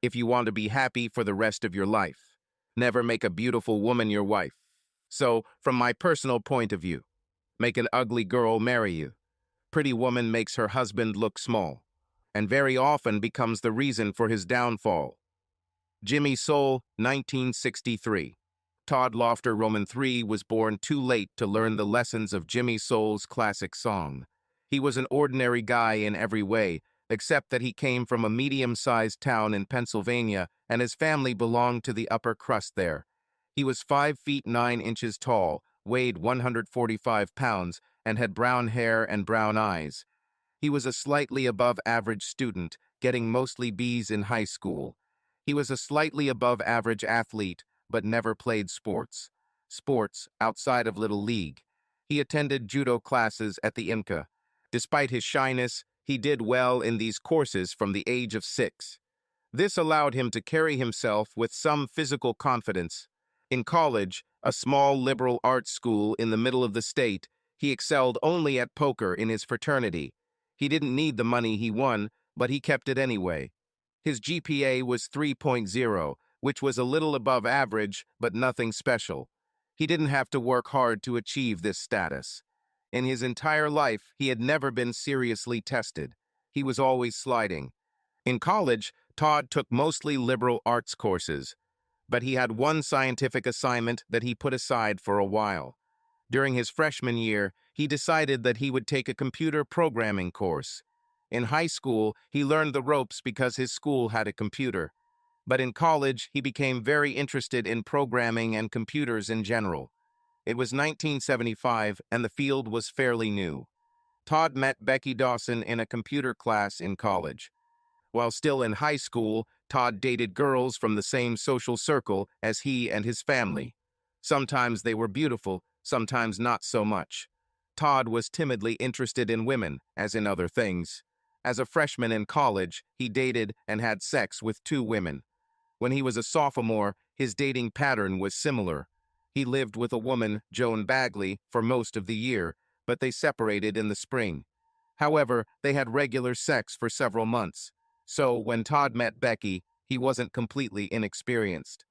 if you want to be happy for the rest of your life. Never make a beautiful woman your wife. So, from my personal point of view, make an ugly girl marry you. Pretty woman makes her husband look small, and very often becomes the reason for his downfall. Jimmy Soul, 1963. Todd Lofter Roman III was born too late to learn the lessons of Jimmy Soul's classic song. He was an ordinary guy in every way, except that he came from a medium-sized town in Pennsylvania and his family belonged to the upper crust there. He was 5 feet 9 inches tall, weighed 145 pounds, and had brown hair and brown eyes. He was a slightly above average student, getting mostly B's in high school. He was a slightly above average athlete, but never played sports outside of Little League. He attended judo classes at the IMCA. Despite his shyness, he did well in these courses from the age of 6. This allowed him to carry himself with some physical confidence. In college, a small liberal arts school in the middle of the state, he excelled only at poker in his fraternity. He didn't need the money he won, but he kept it anyway. His GPA was 3.0, which was a little above average, but nothing special. He didn't have to work hard to achieve this status. In his entire life, he had never been seriously tested. He was always sliding. In college, Todd took mostly liberal arts courses, but he had one scientific assignment that he put aside for a while. During his freshman year, he decided that he would take a computer programming course. In high school, he learned the ropes because his school had a computer. But in college, he became very interested in programming and computers in general. It was 1975, and the field was fairly new. Todd met Becky Dawson in a computer class in college. While still in high school, Todd dated girls from the same social circle as he and his family. Sometimes they were beautiful, sometimes not so much. Todd was timidly interested in women, as in other things. As a freshman in college, he dated and had sex with 2 women. When he was a sophomore, his dating pattern was similar. He lived with a woman, Joan Bagley, for most of the year, but they separated in the spring. However, they had regular sex for several months. So, when Todd met Becky, he wasn't completely inexperienced.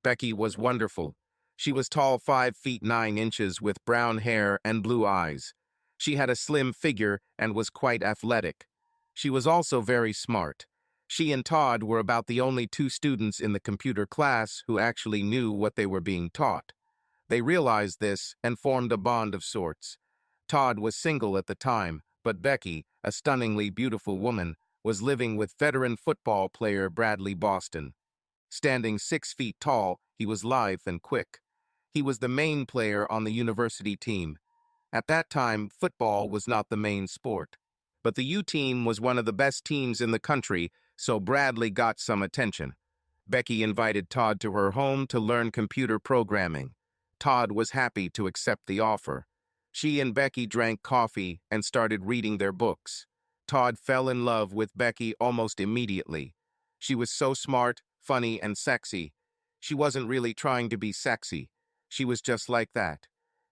Becky was wonderful. She was tall 5 feet 9 inches with brown hair and blue eyes. She had a slim figure and was quite athletic. She was also very smart. She and Todd were about the only 2 students in the computer class who actually knew what they were being taught. They realized this and formed a bond of sorts. Todd was single at the time, but Becky, a stunningly beautiful woman, was living with veteran football player Bradley Boston. Standing 6 feet tall, he was lithe and quick. He was the main player on the university team. At that time, football was not the main sport. But the U team was one of the best teams in the country, so Bradley got some attention. Becky invited Todd to her home to learn computer programming. Todd was happy to accept the offer. She and Becky drank coffee and started reading their books. Todd fell in love with Becky almost immediately. She was so smart, funny, and sexy. She wasn't really trying to be sexy. She was just like that.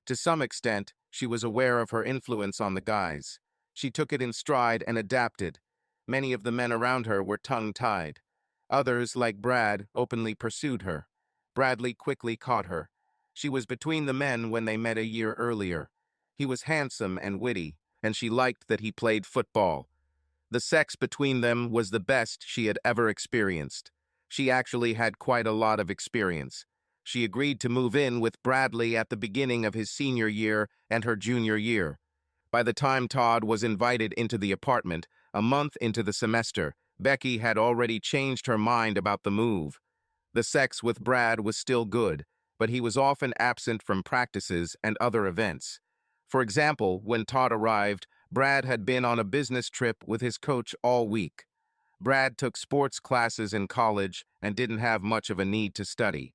To some extent, she was aware of her influence on the guys. She took it in stride and adapted. Many of the men around her were tongue-tied. Others, like Brad, openly pursued her. Bradley quickly caught her. She was between the men when they met a year earlier. He was handsome and witty, and she liked that he played football. The sex between them was the best she had ever experienced. She actually had quite a lot of experience. She agreed to move in with Bradley at the beginning of his senior year and her junior year. By the time Todd was invited into the apartment, a month into the semester, Becky had already changed her mind about the move. The sex with Brad was still good, but he was often absent from practices and other events. For example, when Todd arrived, Brad had been on a business trip with his coach all week. Brad took sports classes in college and didn't have much of a need to study.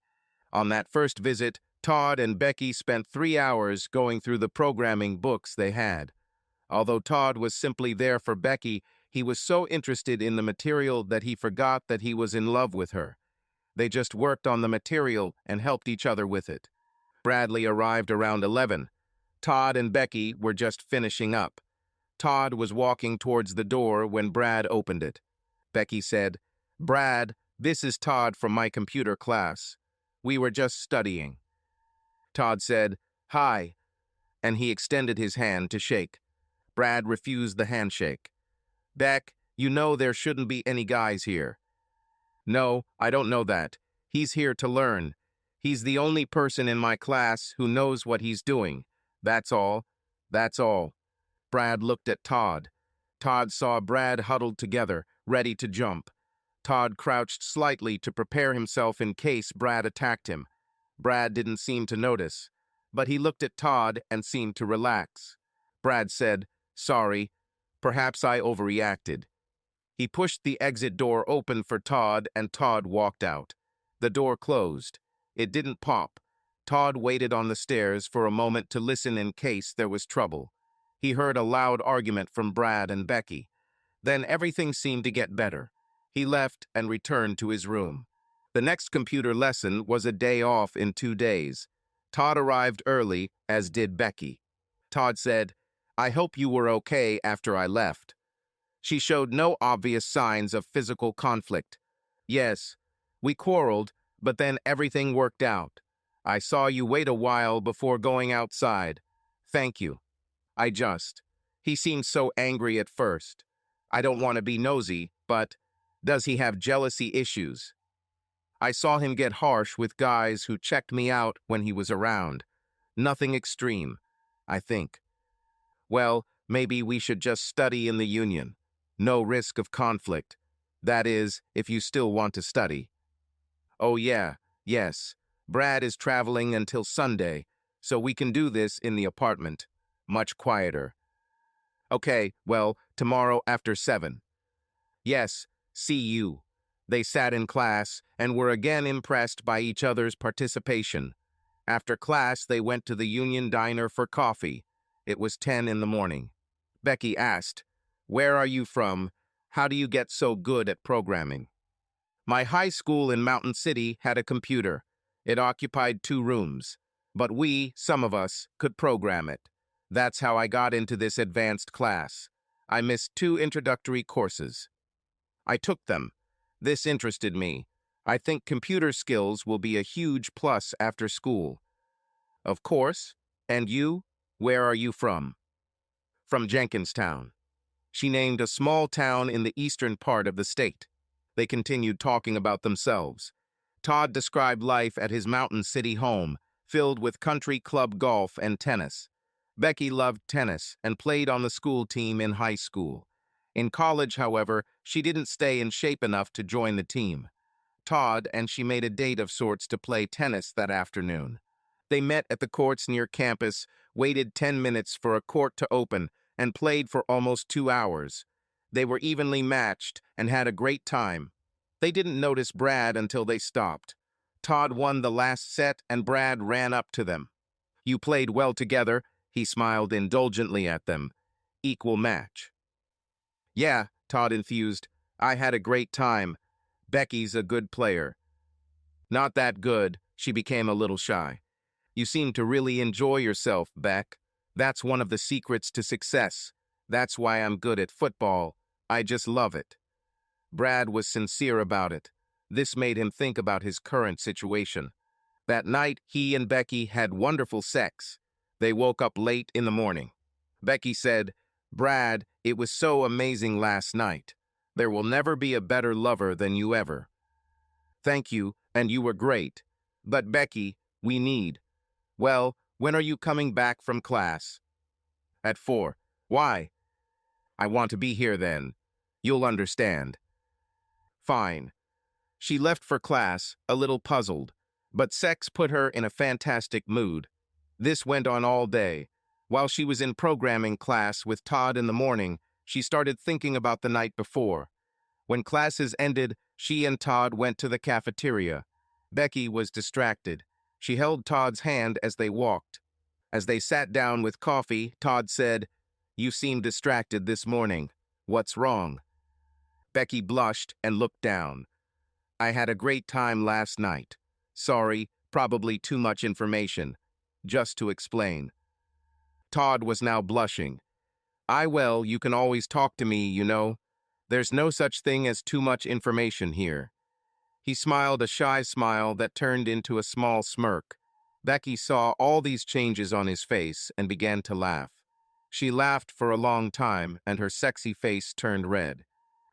On that first visit, Todd and Becky spent 3 hours going through the programming books they had. Although Todd was simply there for Becky, he was so interested in the material that he forgot that he was in love with her. They just worked on the material and helped each other with it. Bradley arrived around 11. Todd and Becky were just finishing up. Todd was walking towards the door when Brad opened it. Becky said, "Brad, "This is Todd from my computer class. We were just studying." Todd said, "Hi," and he extended his hand to shake. Brad refused the handshake. "Beck, you know there shouldn't be any guys here." "No, I don't know that. He's here to learn. He's the only person in my class who knows what he's doing. That's all. That's all." Brad looked at Todd. Todd saw Brad huddled together, ready to jump. Todd crouched slightly to prepare himself in case Brad attacked him. Brad didn't seem to notice, but he looked at Todd and seemed to relax. Brad said, "Sorry, perhaps I overreacted." He pushed the exit door open for Todd, and Todd walked out. The door closed. It didn't pop. Todd waited on the stairs for a moment to listen in case there was trouble. He heard a loud argument from Brad and Becky. Then everything seemed to get better. He left and returned to his room. The next computer lesson was a day off in 2 days. Todd arrived early, as did Becky. Todd said, "I hope you were okay after I left." She showed no obvious signs of physical conflict. "Yes, we quarreled, but then everything worked out. I saw you wait a while before going outside. Thank you." He seemed so angry at first. I don't want to be nosy, but does he have jealousy issues? I saw him get harsh with guys who checked me out when he was around. Nothing extreme, I think. Well, maybe we should just study in the union. No risk of conflict. That is, if you still want to study. Oh yeah, yes. Brad is traveling until Sunday, so we can do this in the apartment. Much quieter. Okay, well, tomorrow after 7. Yes, see you. They sat in class and were again impressed by each other's participation. After class, they went to the Union Diner for coffee. It was 10 in the morning. Becky asked, "Where are you from? How do you get so good at programming?" "My high school in Mountain City had a computer. It occupied 2 rooms, but some of us, could program it. That's how I got into this advanced class. I missed 2 introductory courses. I took them. This interested me. I think computer skills will be a huge plus after school." "Of course. And you? Where are you from?" "From Jenkinstown." She named a small town in the eastern part of the state. They continued talking about themselves. Todd described life at his Mountain City home, filled with country club golf and tennis. Becky loved tennis and played on the school team in high school. In college, however, she didn't stay in shape enough to join the team. Todd and she made a date of sorts to play tennis that afternoon. They met at the courts near campus, waited 10 minutes for a court to open, and played for almost 2 hours. They were evenly matched and had a great time. They didn't notice Brad until they stopped. Todd won the last set and Brad ran up to them. "You played well together," he smiled indulgently at them. "Equal match." "Yeah," Todd enthused. "I had a great time. Becky's a good player." "Not that good." She became a little shy. "You seem to really enjoy yourself, Beck. That's one of the secrets to success. That's why I'm good at football. I just love it." Brad was sincere about it. This made him think about his current situation. That night, he and Becky had wonderful sex. They woke up late in the morning. Becky said, "Brad, it was so amazing last night. There will never be a better lover than you ever." "Thank you, and you were great. But Becky, we need." "Well, when are you coming back from class?" "At 4. Why?" "I want to be here then. You'll understand." "Fine." She left for class, a little puzzled, but sex put her in a fantastic mood. This went on all day. While she was in programming class with Todd in the morning, she started thinking about the night before. When classes ended, she and Todd went to the cafeteria. Becky was distracted. She held Todd's hand as they walked. As they sat down with coffee, Todd said, "You seem distracted this morning. What's wrong?" Becky blushed and looked down. "I had a great time last night. Sorry, probably too much information. Just to explain." Todd was now blushing. Well, you can always talk to me, you know. There's no such thing as too much information here." He smiled a shy smile that turned into a small smirk. Becky saw all these changes on his face and began to laugh. She laughed for a long time, and her sexy face turned red.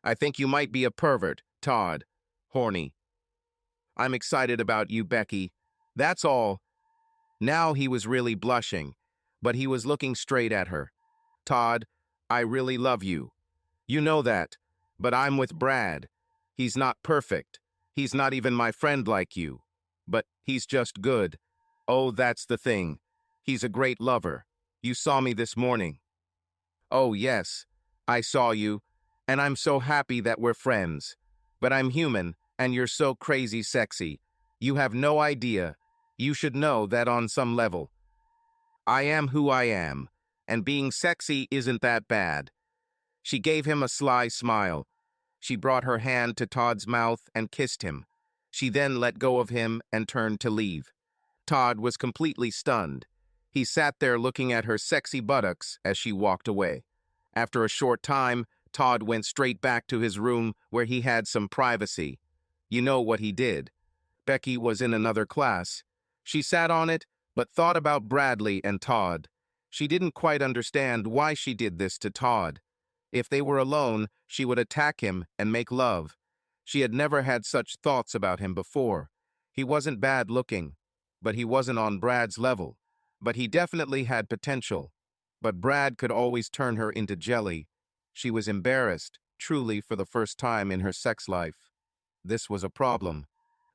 I think you might be a pervert, Todd. Horny. I'm excited about you, Becky. That's all. Now he was really blushing, but he was looking straight at her. Todd, I really love you. You know that, but I'm with Brad. He's not perfect. He's not even my friend like you. But he's just good. Oh, that's the thing. He's a great lover. You saw me this morning. Oh, yes, I saw you, and I'm so happy that we're friends. But I'm human, and you're so crazy sexy. You have no idea. You should know that on some level. I am who I am, and being sexy isn't that bad. She gave him a sly smile. She brought her hand to Todd's mouth and kissed him. She then let go of him and turned to leave. Todd was completely stunned. He sat there looking at her sexy buttocks as she walked away. After a short time, Todd went straight back to his room where he had some privacy. You know what he did. Becky was in another class. She sat on it, but thought about Bradley and Todd. She didn't quite understand why she did this to Todd. If they were alone, she would attack him and make love. She had never had such thoughts about him before. He wasn't bad looking, but he wasn't on Brad's level. But he definitely had potential. But Brad could always turn her into jelly. She was embarrassed, truly for the first time in her sex life. This was a problem.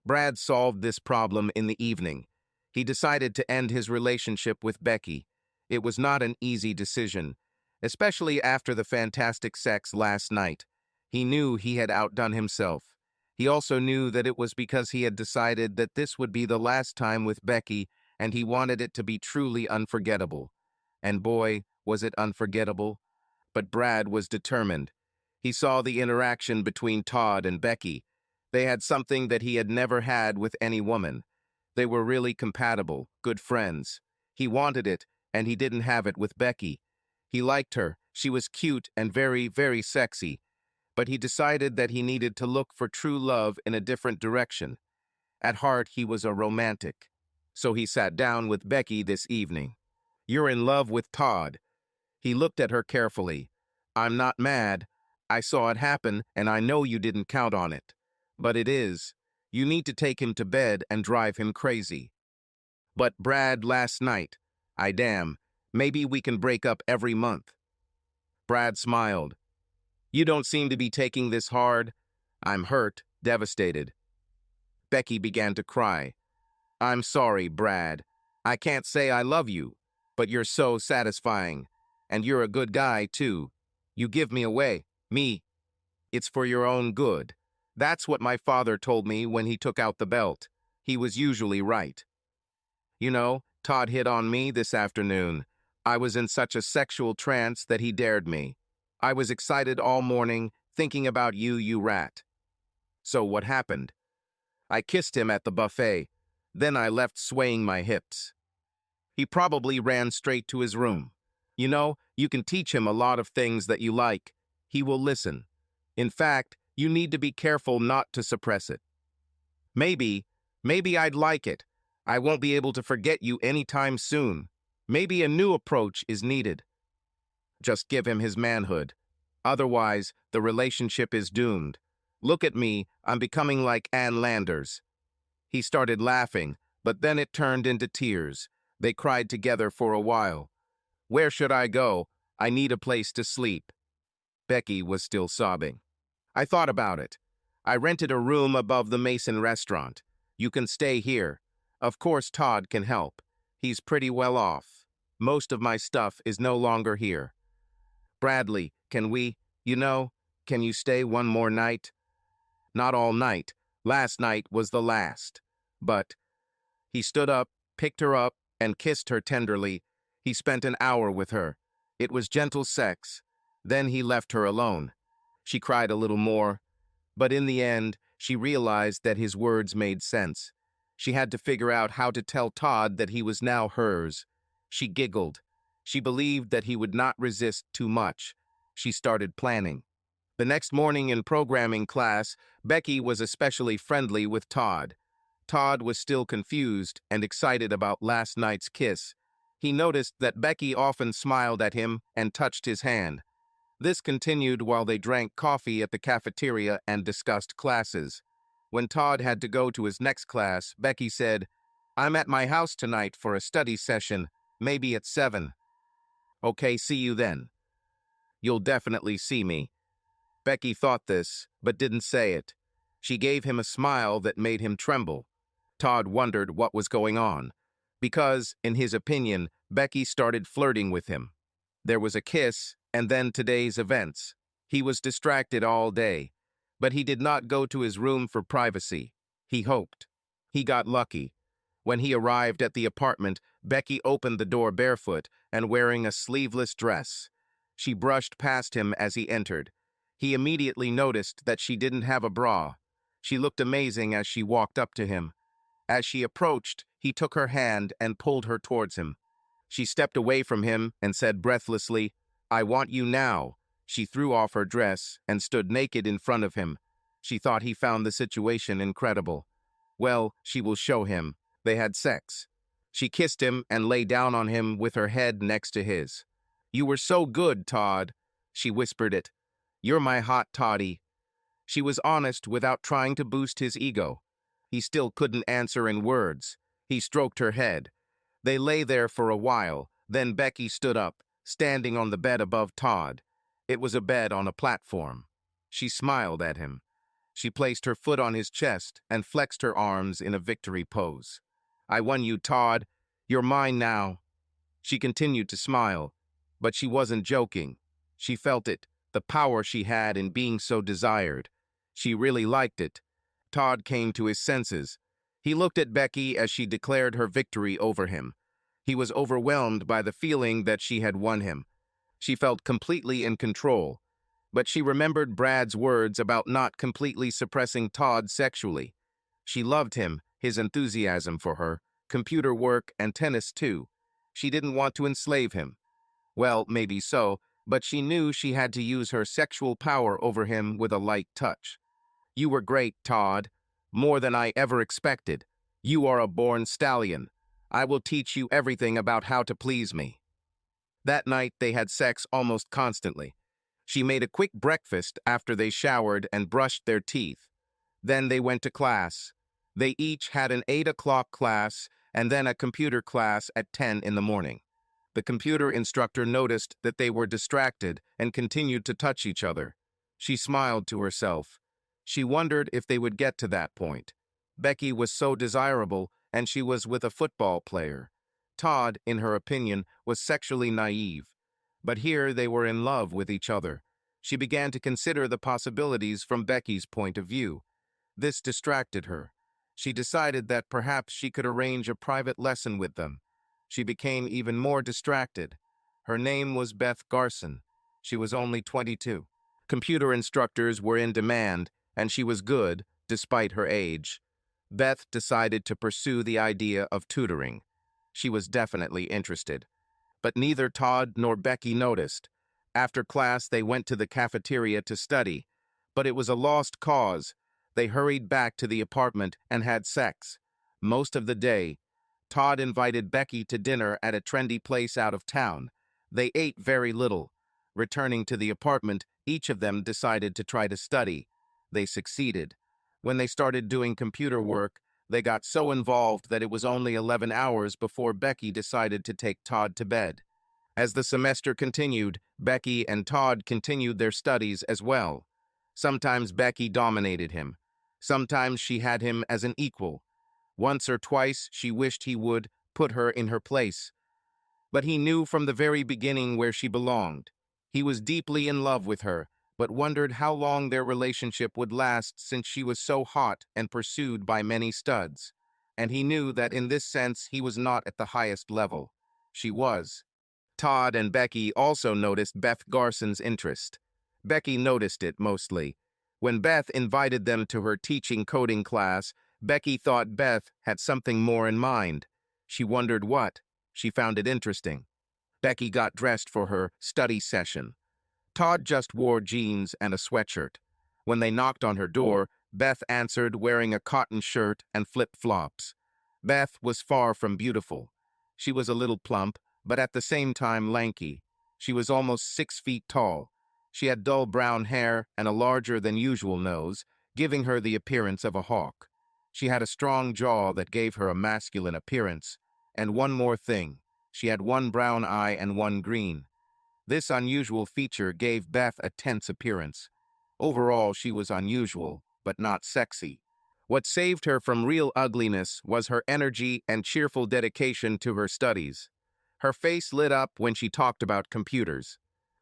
Brad solved this problem in the evening. He decided to end his relationship with Becky. It was not an easy decision, especially after the fantastic sex last night. He knew he had outdone himself. He also knew that it was because he had decided that this would be the last time with Becky, and he wanted it to be truly unforgettable. And boy, was it unforgettable. But Brad was determined. He saw the interaction between Todd and Becky. They had something that he had never had with any woman. They were really compatible, good friends. He wanted it, and he didn't have it with Becky. He liked her. She was cute and very, very sexy. But he decided that he needed to look for true love in a different direction. At heart, he was a romantic. So he sat down with Becky this evening. You're in love with Todd. He looked at her carefully. I'm not mad. I saw it happen, and I know you didn't count on it. But it is. You need to take him to bed and drive him crazy. But Brad, last night. Maybe we can break up every month. Brad smiled. You don't seem to be taking this hard. I'm hurt, devastated. Becky began to cry. I'm sorry, Brad. I can't say I love you, but you're so satisfying. And you're a good guy, too. You give me away. Me. It's for your own good. That's what my father told me when he took out the belt. He was usually right. You know, Todd hit on me this afternoon. I was in such a sexual trance that he dared me. I was excited all morning, thinking about you, you rat. So what happened? I kissed him at the buffet. Then I left swaying my hips. He probably ran straight to his room. You know, you can teach him a lot of things that you like. He will listen. In fact, you need to be careful not to suppress it. Maybe I'd like it. I won't be able to forget you anytime soon. Maybe a new approach is needed. Just give him his manhood. Otherwise, the relationship is doomed. Look at me, I'm becoming like Ann Landers. He started laughing, but then it turned into tears. They cried together for a while. Where should I go? I need a place to sleep. Becky was still sobbing. I thought about it. I rented a room above the Mason restaurant. You can stay here. Of course, Todd can help. He's pretty well off. Most of my stuff is no longer here. Bradley, can you stay one more night? Not all night. Last night was the last. But he stood up, picked her up, and kissed her tenderly. He spent an hour with her. It was gentle sex. Then he left her alone. She cried a little more, but in the end, she realized that his words made sense. She had to figure out how to tell Todd that he was now hers. She giggled. She believed that he would not resist too much. She started planning. The next morning in programming class, Becky was especially friendly with Todd. Todd was still confused and excited about last night's kiss. He noticed that Becky often smiled at him and touched his hand. This continued while they drank coffee at the cafeteria and discussed classes. When Todd had to go to his next class, Becky said, "I'm at my house tonight for a study session, maybe at 7. Okay, see you then. You'll definitely see me." Becky thought this, but didn't say it. She gave him a smile that made him tremble. Todd wondered what was going on, because, in his opinion, Becky started flirting with him. There was a kiss, and then today's events. He was distracted all day, but he did not go to his room for privacy. He hoped. He got lucky. When he arrived at the apartment, Becky opened the door barefoot and wearing a sleeveless dress. She brushed past him as he entered. He immediately noticed that she didn't have a bra. She looked amazing as she walked up to him. As she approached, he took her hand and pulled her towards him. She stepped away from him and said breathlessly, "I want you now." She threw off her dress and stood naked in front of him. She thought he found the situation incredible. Well, she will show him. They had sex. She kissed him and lay down on him with her head next to his. "You were so good, Todd." She whispered it. "You're my hot toddy." She was honest without trying to boost his ego. He still couldn't answer in words. He stroked her head. They lay there for a while, then Becky stood up, standing on the bed above Todd. It was a bed on a platform. She smiled at him. She placed her foot on his chest and flexed her arms in a victory pose. "I won you, Todd. You're mine now." She continued to smile, but she wasn't joking. She felt it, the power she had in being so desired. She really liked it. Todd came to his senses. He looked at Becky as she declared her victory over him. He was overwhelmed by the feeling that she had won him. She felt completely in control, but she remembered Brad's words about not completely suppressing Todd sexually. She loved him, his enthusiasm for her, computer work, and tennis too. She didn't want to enslave him. Well, maybe so, but she knew she had to use her sexual power over him with a light touch. "You were great, Todd. More than I ever expected. You are a born stallion. I will teach you everything about how to please me." That night, they had sex almost constantly. She made a quick breakfast after they showered and brushed their teeth. Then they went to class. They each had an 8 o'clock class and then a computer class at 10 in the morning. The computer instructor noticed that they were distracted and continued to touch each other. She smiled to herself. She wondered if they would get to that point. Becky was so desirable, and she was with a football player. Todd, in her opinion, was sexually naive. But here they were in love with each other. She began to consider the possibilities from Becky's point of view. This distracted her. She decided that perhaps she could arrange a private lesson with them. She became even more distracted. Her name was Beth Garson. She was only 22. Computer instructors were in demand, and she was good, despite her age. Beth decided to pursue the idea of tutoring. She was definitely interested. But neither Todd nor Becky noticed. After class, they went to the cafeteria to study. But it was a lost cause. They hurried back to the apartment and had sex. Most of the day, Todd invited Becky to dinner at a trendy place out of town. They ate very little. Returning to the apartment, each of them decided to try to study. They succeeded. When they started doing computer work, they got so involved that it was only 11 hours before Becky decided to take Todd to bed. As the semester continued, Becky and Todd continued their studies as well. Sometimes Becky dominated him. Sometimes she had him as an equal. Once or twice, she wished he would put her in her place. But he knew from the very beginning where she belonged. He was deeply in love with her, but wondered how long their relationship would last since she was so hot and pursued by many studs. And he knew that in this sense he was not at the highest level. She was. Todd and Becky also noticed Beth Garson's interest. Becky noticed it mostly. When Beth invited them to her teaching coding class, Becky thought Beth had something more in mind. She wondered what. She found it interesting. Becky got dressed for her study session. Todd just wore jeans and a sweatshirt. When they knocked on her door, Beth answered wearing a cotton shirt and flip-flops. Beth was far from beautiful. She was a little plump, but at the same time lanky. She was almost 6 feet tall. She had dull brown hair and a larger than usual nose, giving her the appearance of a hawk. She had a strong jaw that gave her a masculine appearance. And one more thing, she had one brown eye and one green. This unusual feature gave Beth a tense appearance. Overall, she was unusual, but not sexy. What saved her from real ugliness was her energy and cheerful dedication to her studies. Her face lit up when she talked about computers.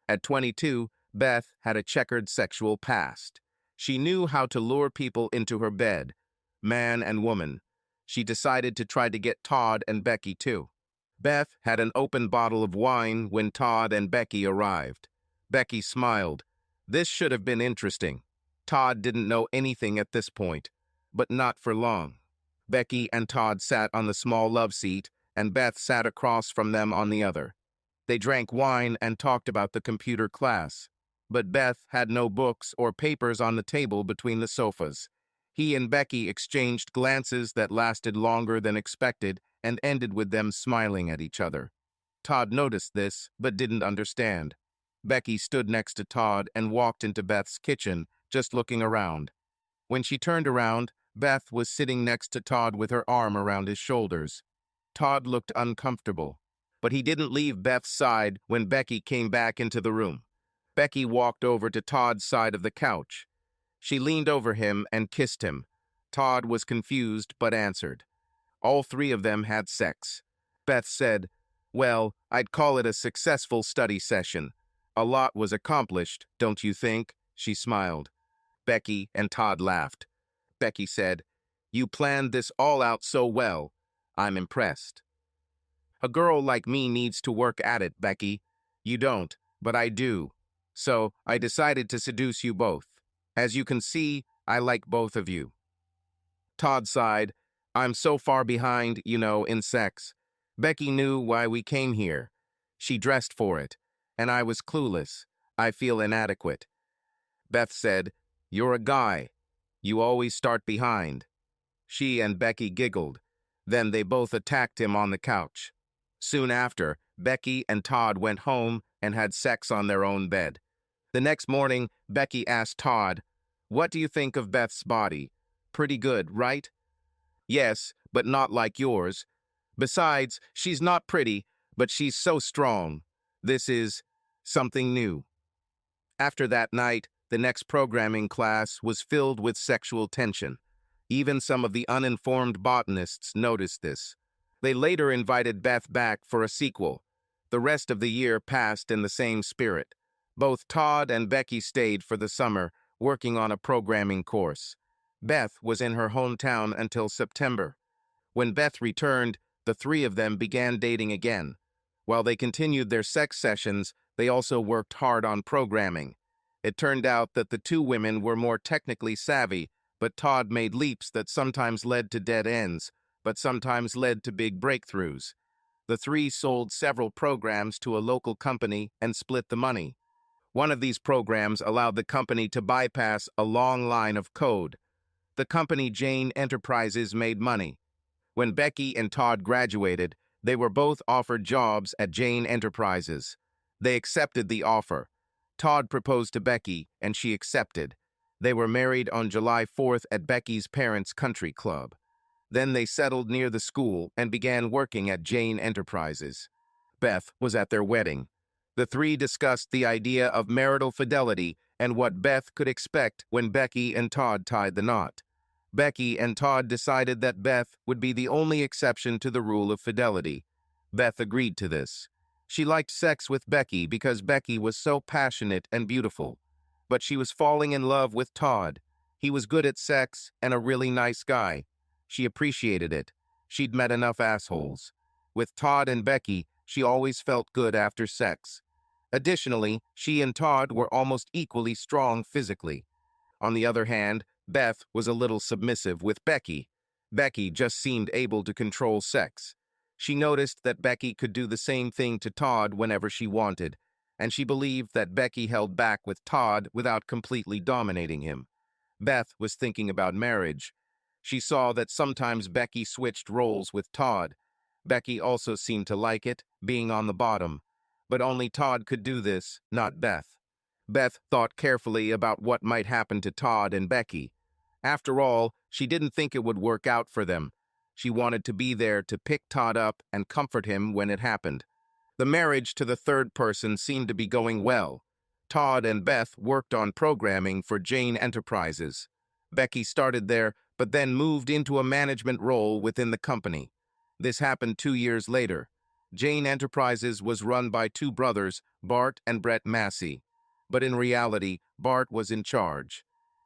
At 22, Beth had a checkered sexual past. She knew how to lure people into her bed, man and woman. She decided to try to get Todd and Becky too. Beth had an open bottle of wine when Todd and Becky arrived. Becky smiled. This should have been interesting. Todd didn't know anything at this point, but not for long. Becky and Todd sat on the small love seat, and Beth sat across from them on the other. They drank wine and talked about the computer class, but Beth had no books or papers on the table between the sofas. He and Becky exchanged glances that lasted longer than expected and ended with them smiling at each other. Todd noticed this, but didn't understand. Becky stood next to Todd and walked into Beth's kitchen, just looking around. When she turned around, Beth was sitting next to Todd with her arm around his shoulders. Todd looked uncomfortable, but he didn't leave Beth's side when Becky came back into the room. Becky walked over to Todd's side of the couch. She leaned over him and kissed him. Todd was confused but answered. All three of them had sex. Beth said, "Well, I'd call it a successful study session. A lot was accomplished, don't you think?" She smiled. Becky and Todd laughed. Becky said, "You planned this all out so well. I'm impressed." "A girl like me needs to work at it, Becky. You don't, but I do. So I decided to seduce you both. As you can see, I like both of you." Todd sighed. "I'm so far behind, in sex." Becky knew why we came here. She dressed for it, and I was clueless. I feel inadequate. Beth said, "You're a guy. You always start behind." She and Becky giggled. Then they both attacked him on the couch. Soon after, Becky and Todd went home and had sex on their own bed. The next morning, Becky asked Todd, "What do you think of Beth's body? Pretty good, right?" "Yes, but not like yours. Besides, she's not pretty, but she's so strong. This is something new." After that night, the next programming class was filled with sexual tension. Even some of the uninformed botanists noticed this. They later invited Beth back for a sequel. The rest of the year passed in the same spirit. Both Todd and Becky stayed for the summer, working on a programming course. Beth was in her hometown until September. When Beth returned, the three of them began dating again. While they continued their sex sessions, they also worked hard on programming. It turned out that the two women were more technically savvy, but Todd made leaps that sometimes led to dead ends, but sometimes led to big breakthroughs. The three sold several programs to a local company and split the money. One of these programs allowed the company to bypass a long line of code. The company Jane Enterprises made money. When Becky and Todd graduated, they were both offered jobs at Jane Enterprises. They accepted the offer. Todd proposed to Becky, and she accepted. They were married on July 4th at Becky's parents' country club. Then they settled near the school and began working at Jane Enterprises. Beth was at their wedding. The three discussed the idea of marital fidelity and what Beth could expect when Becky and Todd tied the knot. Becky and Todd decided that Beth would be the only exception to the rule of fidelity. Beth agreed to this. She liked sex with Becky because Becky was so passionate and beautiful. But she was falling in love with Todd. He was good at sex and a really nice guy. She appreciated it. She'd met enough assholes. With Todd and Becky, she always felt good after sex. Additionally, she and Todd were almost equally strong physically. On the other hand, Beth was a little submissive with Becky. Becky just seemed able to control sex. She noticed that Becky could do the same thing to Todd whenever she wanted. and she believed that Becky held back with Todd without completely dominating him. Beth was thinking about marriage. She saw that sometimes Becky switched roles with Todd. Becky also seemed to like it, being on the bottom. But only Todd could do this, not Beth. Beth thought carefully about what might happen to Todd and Becky. After all, she didn't think it would work out for them. She wanted to be there to pick Todd up and comfort him when it happened. The marriage to the third person seemed to be going well. Todd and Beth worked on programming for Jane Enterprises. Becky started there, but then moved into a management role within the company. This happened 2 years later. Jane Enterprises was run by two brothers, Bart and Brett Massey. But in reality, Bart was in charge.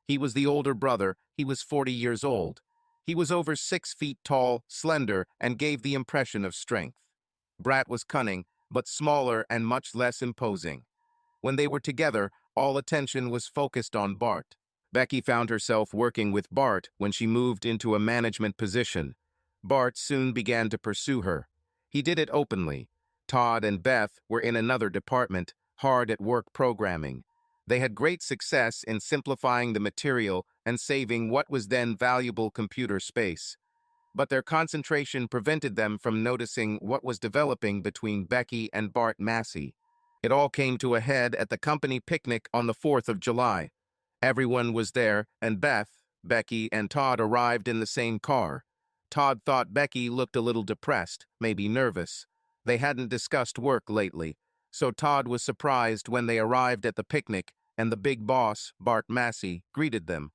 He was the older brother. He was 40 years old. He was over 6 feet tall, slender, and gave the impression of strength. Brat was cunning, but smaller and much less imposing. When they were together, all attention was focused on Bart. Becky found herself working with Bart when she moved into a management position. Bart soon began to pursue her. He did it openly. Todd and Beth were in another department, hard at work programming. They had great success in simplifying the material and saving what was then valuable computer space. But their concentration prevented them from noticing what was developing between Becky and Bart Massey. It all came to a head at the company picnic on the 4th of July. Everyone was there, and Beth, Becky, and Todd arrived in the same car. Todd thought Becky looked a little depressed, maybe nervous. They hadn't discussed work lately, so Todd was surprised when they arrived at the picnic and the big boss, Bart Massey, greeted them.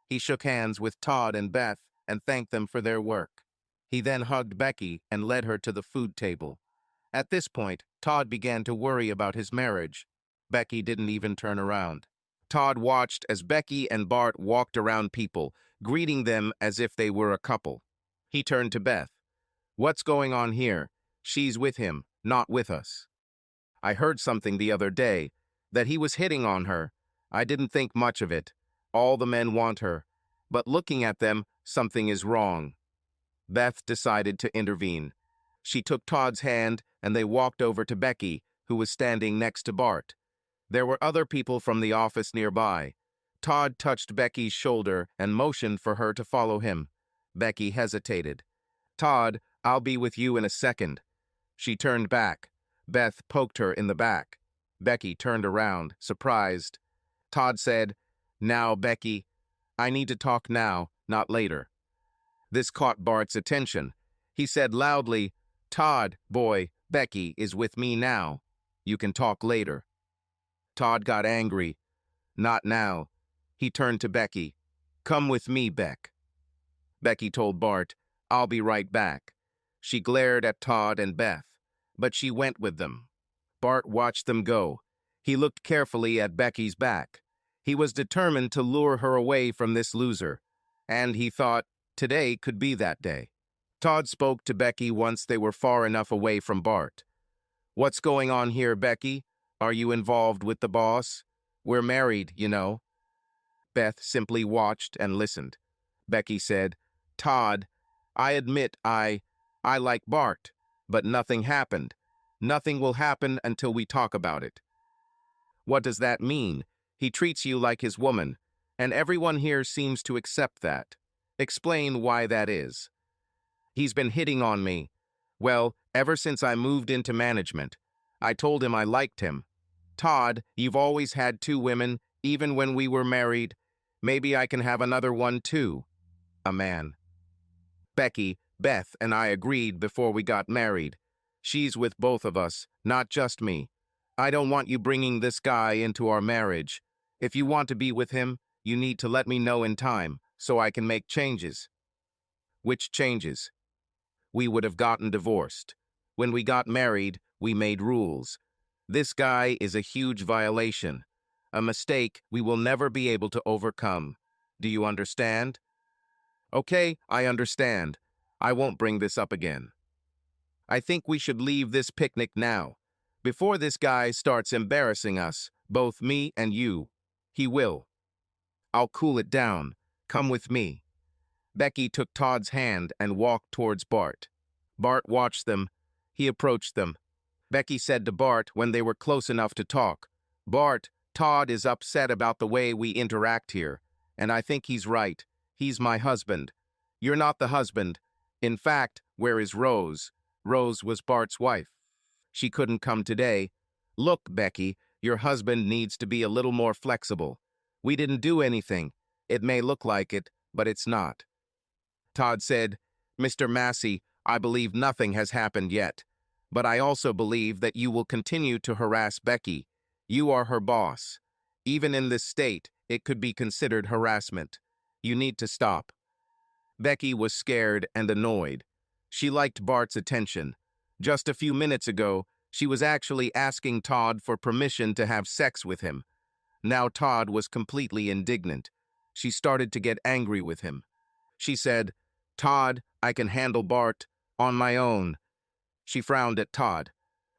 He shook hands with Todd and Beth and thanked them for their work. He then hugged Becky and led her to the food table. At this point, Todd began to worry about his marriage. Becky didn't even turn around. Todd watched as Becky and Bart walked around people, greeting them as if they were a couple. He turned to Beth. "What's going on here? She's with him, not with us. I heard something the other day, that he was hitting on her. I didn't think much of it. All the men want her. But looking at them, something is wrong." Beth decided to intervene. She took Todd's hand and they walked over to Becky, who was standing next to Bart. There were other people from the office nearby. Todd touched Becky's shoulder and motioned for her to follow him. Becky hesitated. "Todd, I'll be with you in a second." She turned back. Beth poked her in the back. Becky turned around, surprised. Todd said, "Now, Becky, I need to talk now, not later." This caught Bart's attention. He said loudly, "Todd, boy, Becky is with me now. You can talk later." Todd got angry. "Not now." He turned to Becky. "Come with me, Beck." Becky told Bart, "I'll be right back." She glared at Todd and Beth, but she went with them. Bart watched them go. He looked carefully at Becky's back. He was determined to lure her away from this loser, and he thought today could be that day. Todd spoke to Becky once they were far enough away from Bart. "What's going on here, Becky? Are you involved with the boss? We're married, you know." Beth simply watched and listened. Becky said, "Todd, I admit I like Bart, but nothing happened. Nothing will happen until we talk about it." "What does that mean? He treats you like his woman, and everyone here seems to accept that. Explain why that is." "He's been hitting on me. Well, ever since I moved into management. I told him I liked him. Todd, you've always had 2 women, even when we were married. Maybe I can have another one too. A man." "Becky, Beth and I agreed before we got married. She's with both of us, not just me. I don't want you bringing this guy into our marriage. If you want to be with him, you need to let me know in time, so I can make changes." "Which changes?" "We would have gotten divorced. When we got married, we made rules. This guy is a huge violation. A mistake we will never be able to overcome. Do you understand?" "Okay, I understand. I won't bring this up again. I think we should leave this picnic now, before this guy starts embarrassing us, both me and you. He will. I'll cool it down. Come with me." Becky took Todd's hand and walked towards Bart. Bart watched them. He approached them. Becky said to Bart when they were close enough to talk. Bart, Todd is upset about the way we interact here, and I think he's right. He's my husband. You're not the husband. In fact, where is Rose? Rose was Bart's wife. She couldn't come today. Look, Becky, your husband needs to be a little more flexible. We didn't do anything. It may look like it, but it's not. Todd said, Mr. Massey, I believe nothing has happened yet. But I also believe that you will continue to harass Becky. You are her boss. Even in this state, it could be considered harassment. You need to stop. Becky was scared and annoyed. She liked Bart's attention. Just a few minutes ago, she was actually asking Todd for permission to have sex with him. Now Todd was completely indignant. She started to get angry with him. She said, Todd, I can handle Bart on my own. She frowned at Todd.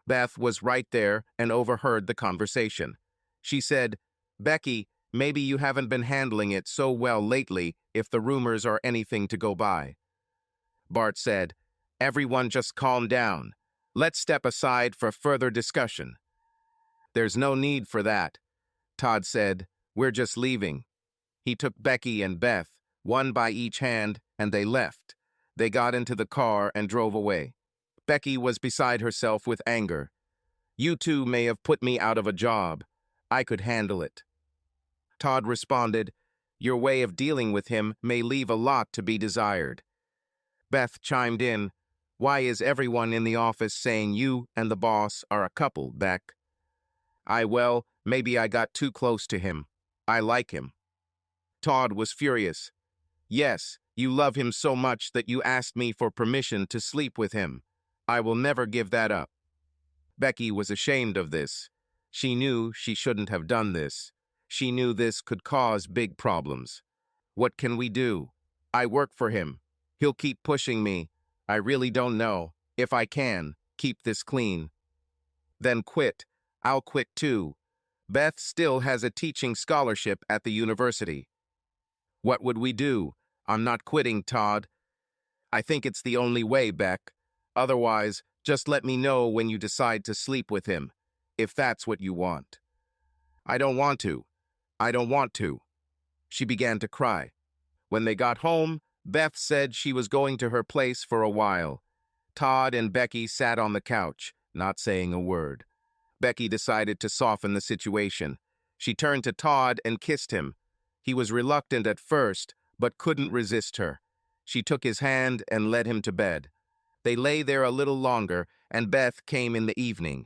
Beth was right there and overheard the conversation. She said, Becky, maybe you haven't been handling it so well lately if the rumors are anything to go by. Bart said, Everyone just calm down. Let's step aside for further discussion. There's no need for that. Todd said, We're just leaving. He took Becky and Beth, one by each hand, and they left. They got into the car and drove away. Becky was beside herself with anger. You two may have put me out of a job. I could handle it. Todd responded, Your way of dealing with him may leave a lot to be desired. Beth chimed in, Why is everyone in the office saying you and the boss are a couple, Beck? Well, maybe I got too close to him. I like him. Todd was furious. Yes, you love him so much that you asked me for permission to sleep with him. I will never give that up. Becky was ashamed of this. She knew she shouldn't have done this. She knew this could cause big problems. What can we do? I work for him. He'll keep pushing me. I really don't know if I can keep this clean. Then quit. I'll quit too. Beth still has a teaching scholarship at the university. What would we do? I'm not quitting, Todd. I think it's the only way, Beck. Otherwise, just let me know when you decide to sleep with him, if that's what you want. I don't want to. I don't want to. She began to cry. When they got home, Beth said she was going to her place for a while. Todd and Becky sat on the couch, not saying a word. Becky decided to soften the situation. She turned to Todd and kissed him. He was reluctant at first, but couldn't resist her. She took his hand and led him to bed. They lay there a little longer, and Beth came in the evening.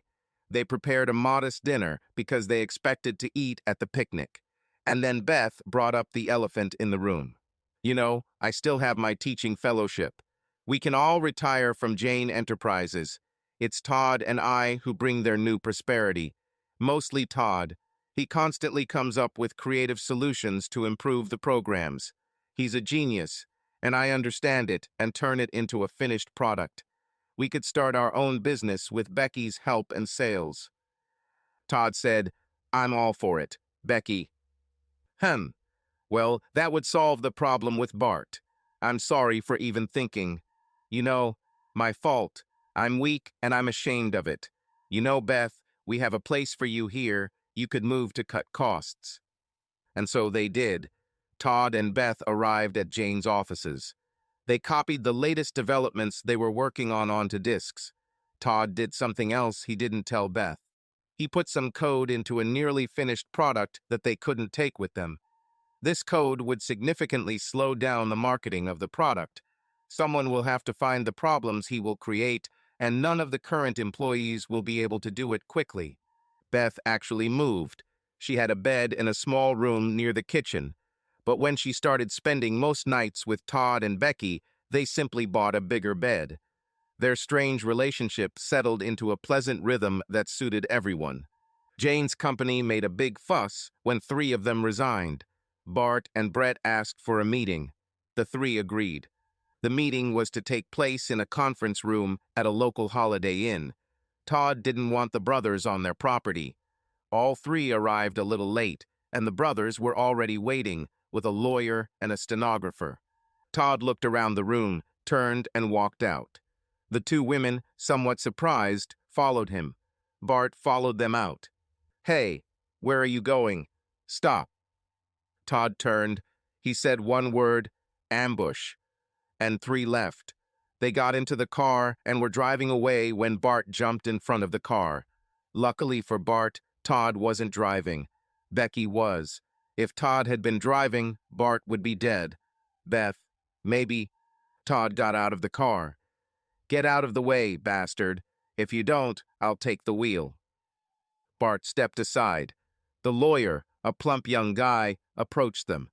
They prepared a modest dinner because they expected to eat at the picnic. And then Beth brought up the elephant in the room. You know, I still have my teaching fellowship. We can all retire from Jane Enterprises. It's Todd and I who bring their new prosperity. Mostly Todd. He constantly comes up with creative solutions to improve the programs. He's a genius, and I understand it and turn it into a finished product. We could start our own business with Becky's help and sales. Todd said, I'm all for it, Becky. Well, that would solve the problem with Bart. I'm sorry for even thinking. You know, my fault. I'm weak and I'm ashamed of it. You know, Beth, we have a place for you here. You could move to cut costs. And so they did. Todd and Beth arrived at Jane's offices. They copied the latest developments they were working on onto disks. Todd did something else he didn't tell Beth. He put some code into a nearly finished product that they couldn't take with them. This code would significantly slow down the marketing of the product. Someone will have to find the problems he will create, and none of the current employees will be able to do it quickly. Beth actually moved. She had a bed in a small room near the kitchen. But when she started spending most nights with Todd and Becky, they simply bought a bigger bed. Their strange relationship settled into a pleasant rhythm that suited everyone. Jane's company made a big fuss when 3 of them resigned. Bart and Brett asked for a meeting. The 3 agreed. The meeting was to take place in a conference room at a local Holiday Inn. Todd didn't want the brothers on their property. All 3 arrived a little late, and the brothers were already waiting with a lawyer and a stenographer. Todd looked around the room, turned, and walked out. The 2 women, somewhat surprised, followed him. Bart followed them out. "Hey, where are you going? Stop." Todd turned. He said one word, "ambush," and three left. They got into the car and were driving away when Bart jumped in front of the car. Luckily for Bart, Todd wasn't driving. Becky was. If Todd had been driving, Bart would be dead. Beth, maybe. Todd got out of the car. "Get out of the way, bastard. If you don't, I'll take the wheel." Bart stepped aside. The lawyer, a plump young guy, approached them.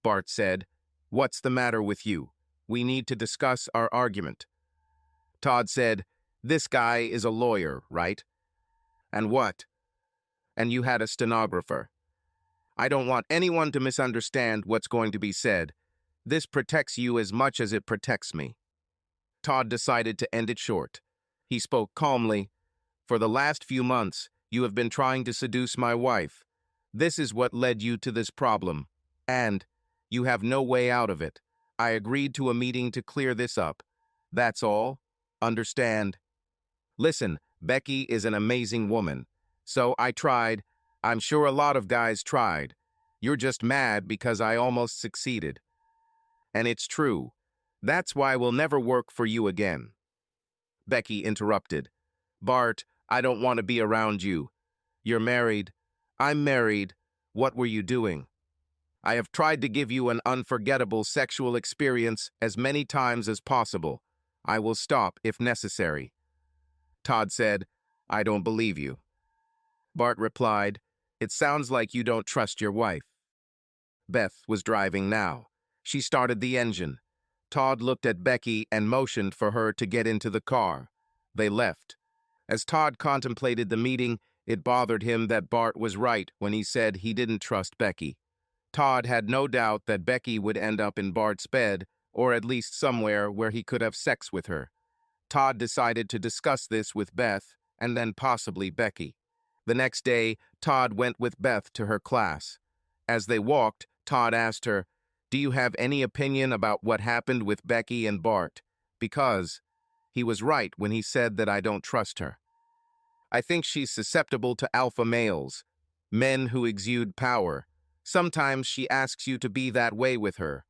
Bart said, "What's the matter with you? We need to discuss our argument." Todd said, "This guy is a lawyer, right?" "And what?" "And you had a stenographer." "I don't want anyone to misunderstand what's going to be said. This protects you as much as it protects me." Todd decided to end it short. He spoke calmly. "For the last few months, you have been trying to seduce my wife. This is what led you to this problem. And you have no way out of it. I agreed to a meeting to clear this up. That's all. Understand? Listen, Becky is an amazing woman. So I tried. I'm sure a lot of guys tried. You're just mad because I almost succeeded. And it's true. That's why we'll never work for you again." Becky interrupted. "Bart, I don't want to be around you. You're married. I'm married. What were you doing? I have tried to give you an unforgettable sexual experience as many times as possible. I will stop if necessary." Todd said, "I don't believe you." Bart replied, "It sounds like you don't trust your wife." Beth was driving now. She started the engine. Todd looked at Becky and motioned for her to get into the car. They left. As Todd contemplated the meeting, it bothered him that Bart was right when he said he didn't trust Becky. Todd had no doubt that Becky would end up in Bart's bed, or at least somewhere where he could have sex with her. Todd decided to discuss this with Beth, and then possibly Becky. The next day, Todd went with Beth to her class. As they walked, Todd asked her, "Do you have any opinion about what happened with Becky and Bart? Because he was right when he said that I don't trust her. I think she's susceptible to alpha males, men who exude power. Sometimes she asks you to be that way with her.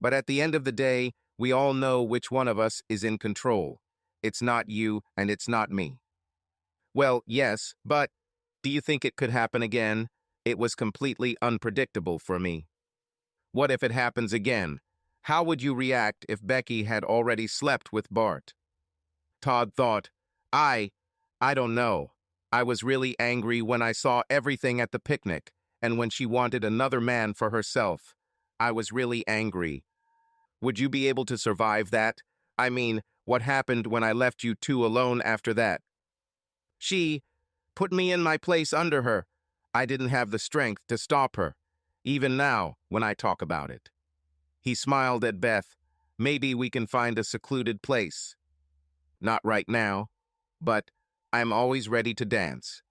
But at the end of the day, we all know which one of us is in control. It's not you and it's not me." "Well, yes, but do you think it could happen again? It was completely unpredictable for me." "What if it happens again? How would you react if Becky had already slept with Bart?" Todd thought, I don't know. I was really angry when I saw everything at the picnic, and when she wanted another man for herself. I was really angry. Would you be able to survive that? I mean, what happened when I left you two alone after that? She put me in my place under her. I didn't have the strength to stop her, even now when I talk about it." He smiled at Beth. "Maybe we can find a secluded place." "Not right now, but I'm always ready to dance."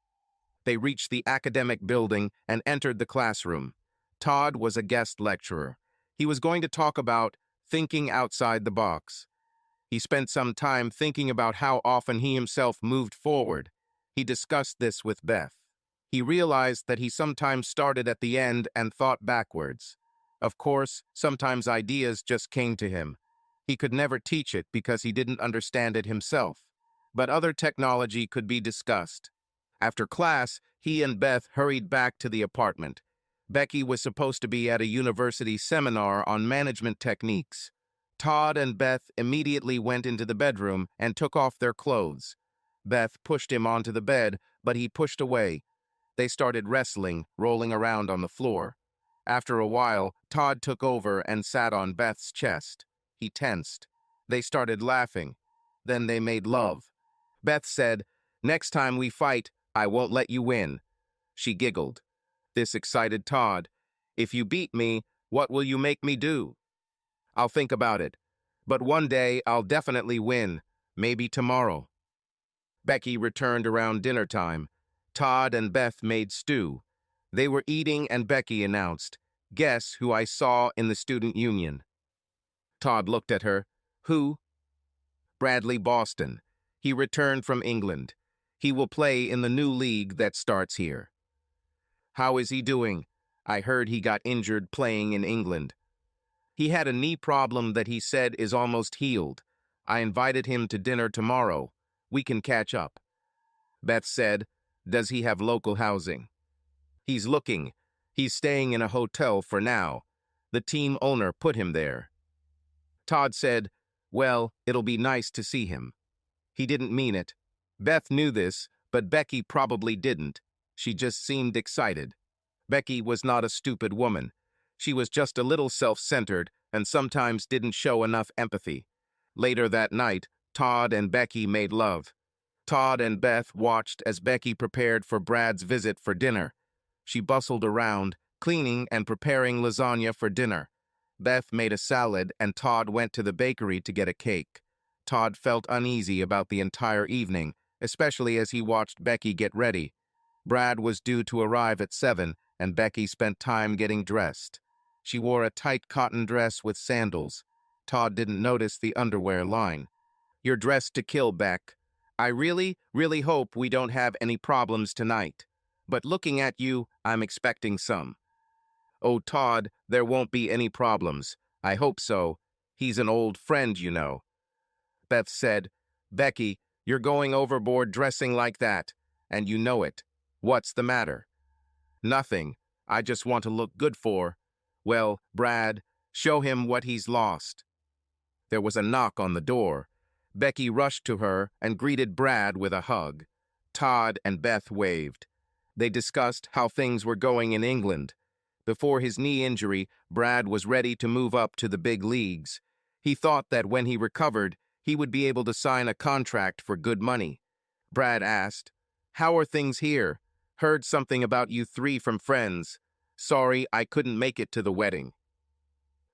They reached the academic building and entered the classroom. Todd was a guest lecturer. He was going to talk about thinking outside the box. He spent some time thinking about how often he himself moved forward. He discussed this with Beth. He realized that he sometimes started at the end and thought backwards. Of course, sometimes ideas just came to him. He could never teach it because he didn't understand it himself. But other technology could be discussed. After class, he and Beth hurried back to the apartment. Becky was supposed to be at a university seminar on management techniques. Todd and Beth immediately went into the bedroom and took off their clothes. Beth pushed him onto the bed, but he pushed away. They started wrestling, rolling around on the floor. After a while, Todd took over and sat on Beth's chest. He tensed. They started laughing. Then they made love. Beth said, "Next time we fight, I won't let you win." She giggled. This excited Todd. "If you beat me, what will you make me do?" "I'll think about it. But one day I'll definitely win. Maybe tomorrow." Becky returned around dinner time. Todd and Beth made stew. They were eating and Becky announced, "Guess who I saw in the student union?" Todd looked at her. "Who?" "Bradley Boston. He returned from England. He will play in the new league that starts here. How is he doing? I heard he got injured playing in England. He had a knee problem that he said is almost healed. I invited him to dinner tomorrow. We can catch up. Beth said, does he have local housing? He's looking. He's staying in a hotel for now. The team owner put him there. Todd said, well, it'll be nice to see him. He didn't mean it. Beth knew this, but Becky probably didn't. She just seemed excited. Becky was not a stupid woman. She was just a little self-centered and sometimes didn't show enough empathy. Later that night, Todd and Becky made love. Todd and Beth watched as Becky prepared for Brad's visit for dinner. She bustled around, cleaning and preparing lasagna for dinner. Beth made a salad and Todd went to the bakery to get a cake. Todd felt uneasy about the entire evening, especially as he watched Becky get ready. Brad was due to arrive at 7, and Becky spent time getting dressed. She wore a tight cotton dress with sandals. Todd didn't notice the underwear line. You're dressed to kill, Beck. I really hope we don't have any problems tonight. But looking at you, I'm expecting some. Oh, Todd, there won't be any problems. I hope so. He's an old friend, you know. Beth said, Becky, you're going overboard dressing like that, and you know it. What's the matter? Nothing. I just want to look good for. Well, Brad, show him what he's lost. There was a knock on the door. Becky rushed to her and greeted Brad with a hug. Todd and Beth waved. They discussed how things were going in England. Before his knee injury, Brad was ready to move up to the big leagues. He thought that when he recovered, he would be able to sign a contract for good money. Brad asked, how are things here? Heard something about you three from friends. Sorry, I couldn't make it to the wedding.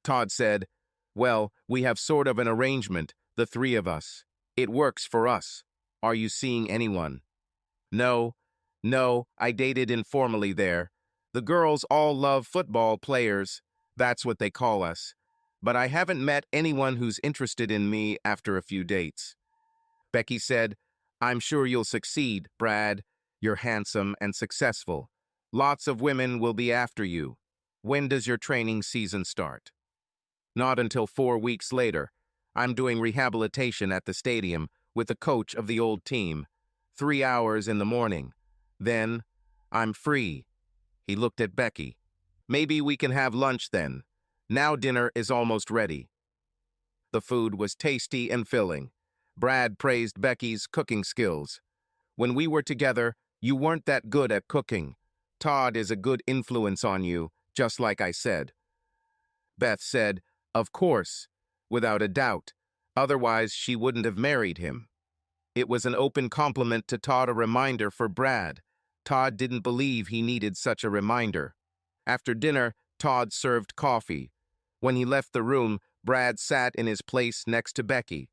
Todd said, well, we have sort of an arrangement, the three of us. It works for us. Are you seeing anyone? No, I dated informally there. The girls all love football players. That's what they call us. But I haven't met anyone who's interested in me after a few dates. Becky said, I'm sure you'll succeed, Brad. You're handsome and successful. Lots of women will be after you. When does your training season start? Not until 4 weeks later. I'm doing rehabilitation at the stadium with the coach of the old team. 3 hours in the morning. Then, I'm free. He looked at Becky. Maybe we can have lunch then. Now dinner is almost ready. The food was tasty and filling. Brad praised Becky's cooking skills. When we were together, you weren't that good at cooking. Todd is a good influence on you, just like I said. Beth said, of course, without a doubt. Otherwise, she wouldn't have married him. It was an open compliment to Todd, a reminder for Brad. Todd didn't believe he needed such a reminder. After dinner, Todd served coffee. When he left the room, Brad sat in his place next to Becky.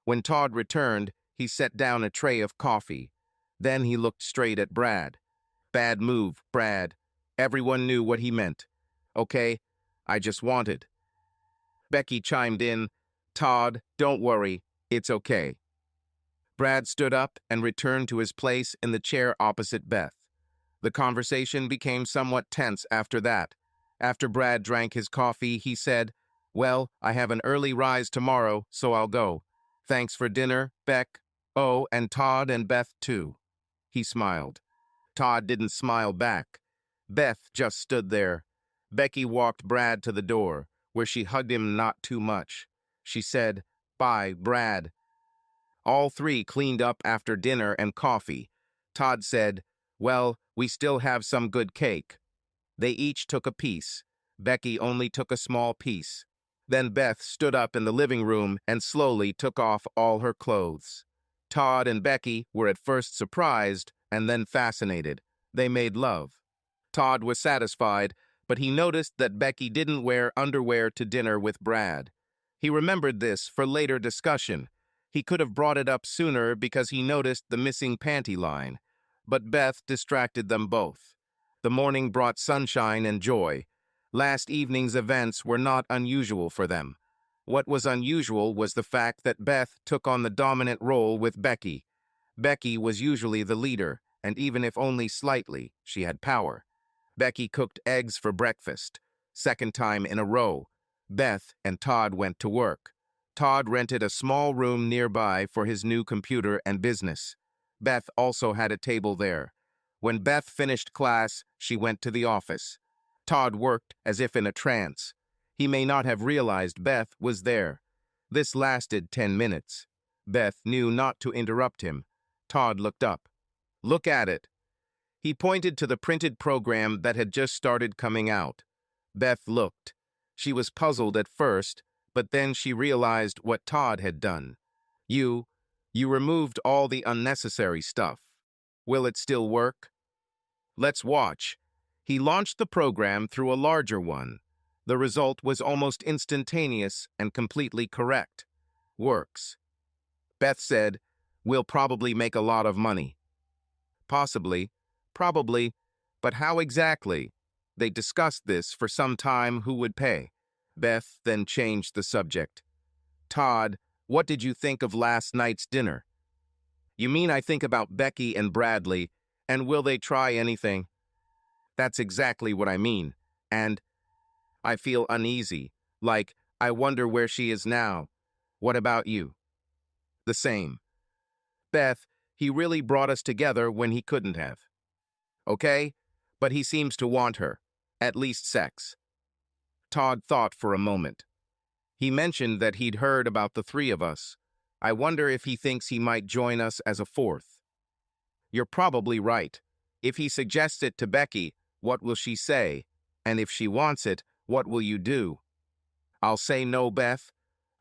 When Todd returned, he set down a tray of coffee. Then he looked straight at Brad. Bad move, Brad. Everyone knew what he meant. Okay, I just wanted. Becky chimed in, Todd, don't worry, it's okay. Brad stood up and returned to his place in the chair opposite Beth. The conversation became somewhat tense after that. After Brad drank his coffee, he said, well, I have an early rise tomorrow, so I'll go. Thanks for dinner, Beck. Oh, and Todd and Beth, too. He smiled. Todd didn't smile back. Beth just stood there. Becky walked Brad to the door, where she hugged him not too much. She said, bye, Brad. All three cleaned up after dinner and coffee. Todd said, well, we still have some good cake. They each took a piece. Becky only took a small piece. Then Beth stood up in the living room and slowly took off all her clothes. Todd and Becky were at first surprised and then fascinated. They made love. Todd was satisfied, but he noticed that Becky didn't wear underwear to dinner with Brad. He remembered this for later discussion. He could have brought it up sooner because he noticed the missing panty line. But Beth distracted them both. The morning brought sunshine and joy. Last evening's events were not unusual for them. What was unusual was the fact that Beth took on the dominant role with Becky. Becky was usually the leader, and even if only slightly, she had power. Becky cooked eggs for breakfast. Second time in a row, Beth and Todd went to work. Todd rented a small room nearby for his new computer and business. Beth also had a table there. When Beth finished class, she went to the office. Todd worked as if in a trance. He may not have realized Beth was there. This lasted 10 minutes. Beth knew not to interrupt him. Todd looked up. "Look at it." He pointed to the printed program that had just started coming out. Beth looked. She was puzzled at first, but then she realized what Todd had done. You removed all the unnecessary stuff. Will it still work? Let's watch." He launched the program through a larger one. The result was almost instantaneous and completely correct. Works. Beth said, "We'll probably make a lot of money." Possibly, probably, but how exactly? They discussed this for some time. Who would pay? Beth then changed the subject. "Todd, what did you think of last night's dinner?" "You mean I think about Becky and Bradley, and will they try anything?" "That's exactly what I mean. And I feel uneasy, like I wonder where she is now. What about you?" "The same." "Beth, he really brought us together when he couldn't have." "Okay, but he seems to want her. At least sex." Todd thought for a moment. "He mentioned that he'd heard about the three of us. I wonder if he thinks he might join us as a fourth." "You're probably right. If he suggests it to Becky, what will she say? And if she wants it, what will you do?" "I'll say no, Beth.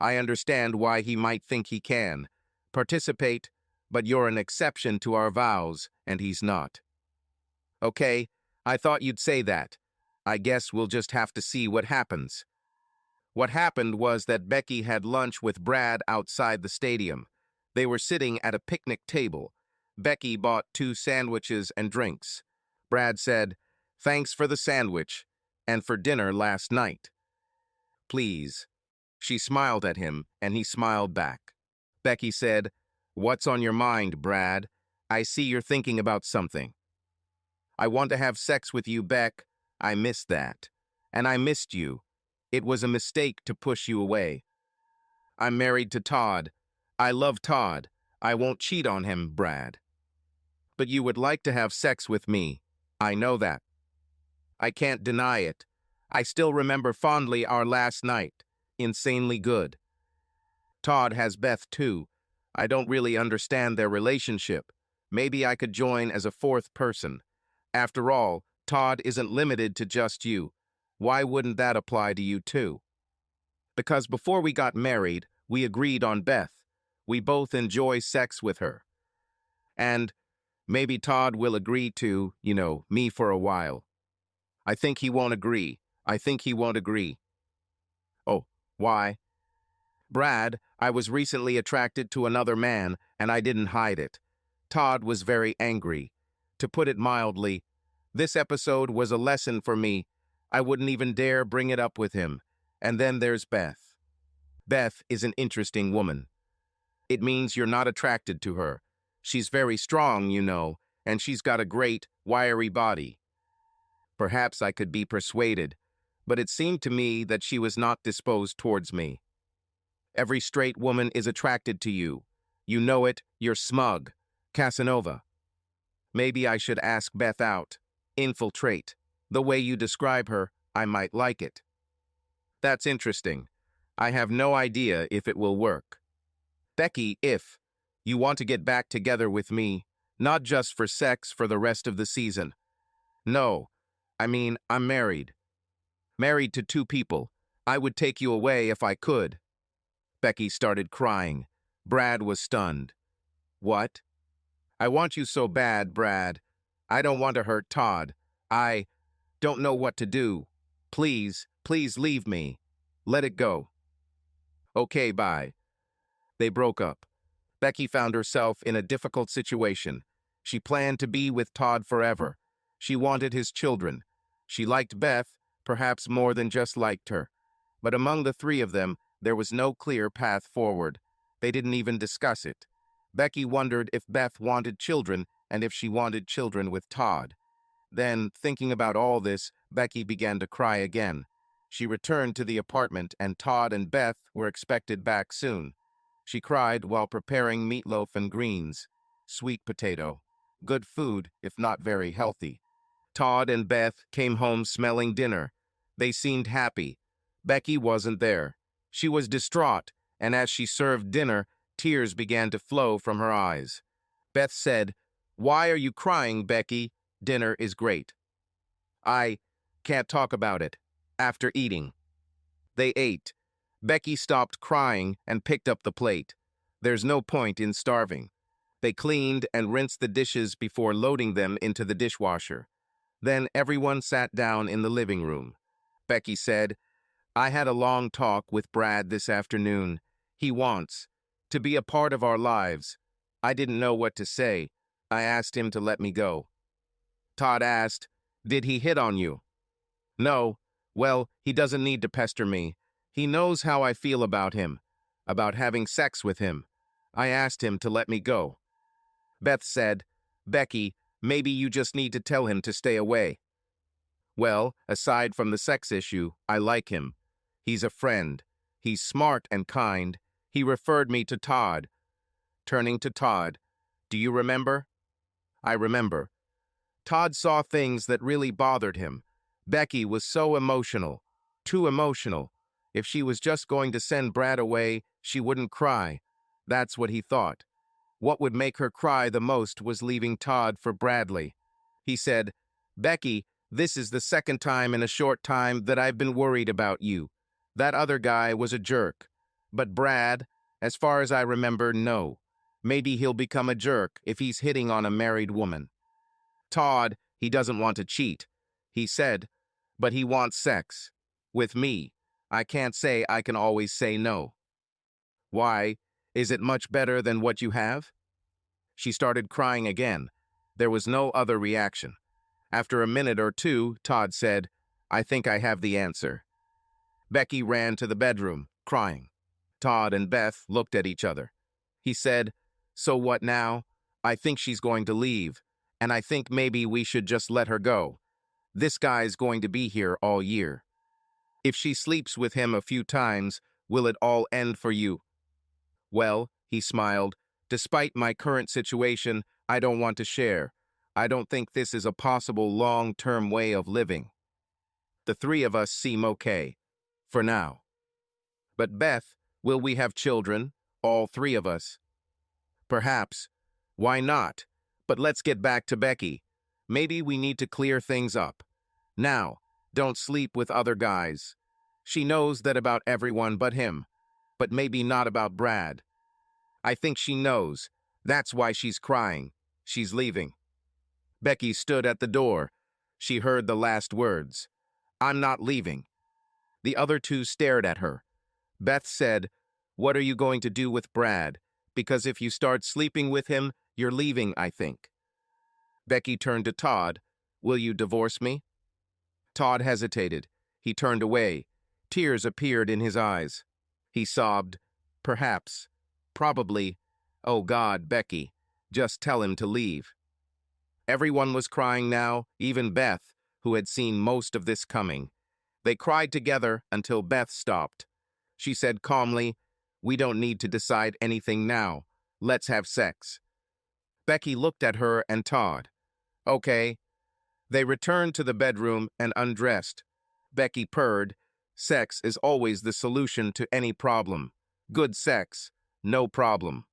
I understand why he might think he can participate, but you're an exception to our vows, and he's not." "Okay, I thought you'd say that. I guess we'll just have to see what happens." What happened was that Becky had lunch with Brad outside the stadium. They were sitting at a picnic table. Becky bought 2 sandwiches and drinks. Brad said, "Thanks for the sandwich, and for dinner last night." "Please." She smiled at him, and he smiled back. Becky said, "What's on your mind, Brad? I see you're thinking about something." "I want to have sex with you, Beck. I missed that. And I missed you. It was a mistake to push you away. I'm married to Todd. I love Todd. I won't cheat on him, Brad." "But you would like to have sex with me. I know that." "I can't deny it. I still remember fondly our last night. Insanely good." "Todd has Beth too. I don't really understand their relationship. Maybe I could join as a fourth person. After all, Todd isn't limited to just you. Why wouldn't that apply to you too?" "Because before we got married, we agreed on Beth. We both enjoy sex with her. And maybe Todd will agree to, me for a while." "I think he won't agree. I think he won't agree." "Oh, why?" "Brad, I was recently attracted to another man, and I didn't hide it." Todd was very angry. To put it mildly, this episode was a lesson for me. I wouldn't even dare bring it up with him. And then there's Beth. Beth is an interesting woman. It means you're not attracted to her. She's very strong, and she's got a great, wiry body. Perhaps I could be persuaded, but it seemed to me that she was not disposed towards me. Every straight woman is attracted to you. You know it, you're smug. Casanova. Maybe I should ask Beth out. Infiltrate. The way you describe her, I might like it. That's interesting. I have no idea if it will work. Becky, if you want to get back together with me, not just for sex for the rest of the season. No, I'm married. Married to 2 people. I would take you away if I could. Becky started crying. Brad was stunned. What? I want you so bad, Brad. I don't want to hurt Todd. I don't know what to do. Please, please leave me. Let it go. Okay, bye. They broke up. Becky found herself in a difficult situation. She planned to be with Todd forever. She wanted his children. She liked Beth, perhaps more than just liked her. But among the 3 of them, there was no clear path forward. They didn't even discuss it. Becky wondered if Beth wanted children and if she wanted children with Todd. Then, thinking about all this, Becky began to cry again. She returned to the apartment and Todd and Beth were expected back soon. She cried while preparing meatloaf and greens. Sweet potato. Good food, if not very healthy. Todd and Beth came home smelling dinner. They seemed happy. Becky wasn't there. She was distraught, and as she served dinner, tears began to flow from her eyes. Beth said, "Why are you crying, Becky? Dinner is great." "I can't talk about it." After eating, they ate. Becky stopped crying and picked up the plate. There's no point in starving. They cleaned and rinsed the dishes before loading them into the dishwasher. Then everyone sat down in the living room. Becky said, "I had a long talk with Brad this afternoon. He wants to be a part of our lives. I didn't know what to say. I asked him to let me go." Todd asked, "Did he hit on you?" "No. Well, he doesn't need to pester me. He knows how I feel about him, about having sex with him. I asked him to let me go." Beth said, "Becky, maybe you just need to tell him to stay away." "Well, aside from the sex issue, I like him. He's a friend. He's smart and kind. He referred me to Todd." Turning to Todd, "Do you remember?" "I remember." Todd saw things that really bothered him. Becky was so emotional, too emotional. If she was just going to send Brad away, she wouldn't cry. That's what he thought. What would make her cry the most was leaving Todd for Bradley. He said, "Becky, this is the second time in a short time that I've been worried about you. That other guy was a jerk. But Brad, as far as I remember, no. Maybe he'll become a jerk if he's hitting on a married woman. Todd, he doesn't want to cheat," he said, "but he wants sex. With me. I can't say I can always say no." "Why? Is it much better than what you have?" She started crying again. There was no other reaction. After a minute or two, Todd said, "I think I have the answer." Becky ran to the bedroom, crying. Todd and Beth looked at each other. He said, "So what now? I think she's going to leave, and I think maybe we should just let her go. This guy's going to be here all year. If she sleeps with him a few times, will it all end for you?" "Well," he smiled, "despite my current situation, I don't want to share. I don't think this is a possible long-term way of living. The three of us seem okay. For now." "But Beth, will we have children? All three of us?" "Perhaps. Why not? But let's get back to Becky. Maybe we need to clear things up. Now, don't sleep with other guys. She knows that about everyone but him, but maybe not about Brad. I think she knows. That's why she's crying. She's leaving." Becky stood at the door. She heard the last words. "I'm not leaving." The other two stared at her. Beth said, "What are you going to do with Brad? Because if you start sleeping with him, you're leaving, I think." Becky turned to Todd. "Will you divorce me?" Todd hesitated. He turned away. Tears appeared in his eyes. He sobbed, "Perhaps. Probably. Oh God, Becky. Just tell him to leave." Everyone was crying now, even Beth, who had seen most of this coming. They cried together until Beth stopped. She said calmly, "We don't need to decide anything now. Let's have sex." Becky looked at her and Todd. "Okay." They returned to the bedroom and undressed. Becky purred, "Sex is always the solution to any problem. Good sex, no problem."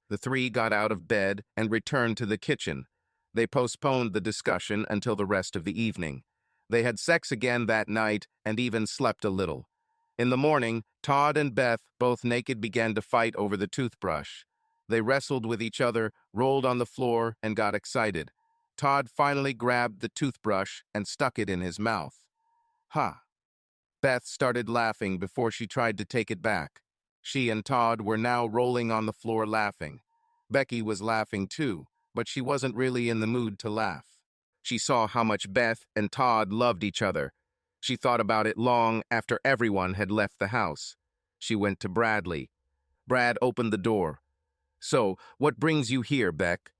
The three got out of bed and returned to the kitchen. They postponed the discussion until the rest of the evening. They had sex again that night and even slept a little. In the morning, Todd and Beth, both naked, began to fight over the toothbrush. They wrestled with each other, rolled on the floor, and got excited. Todd finally grabbed the toothbrush and stuck it in his mouth. "Ha!" Beth started laughing before she tried to take it back. She and Todd were now rolling on the floor laughing. Becky was laughing too, but she wasn't really in the mood to laugh. She saw how much Beth and Todd loved each other. She thought about it long after everyone had left the house. She went to Bradley. Brad opened the door. So, what brings you here, Beck?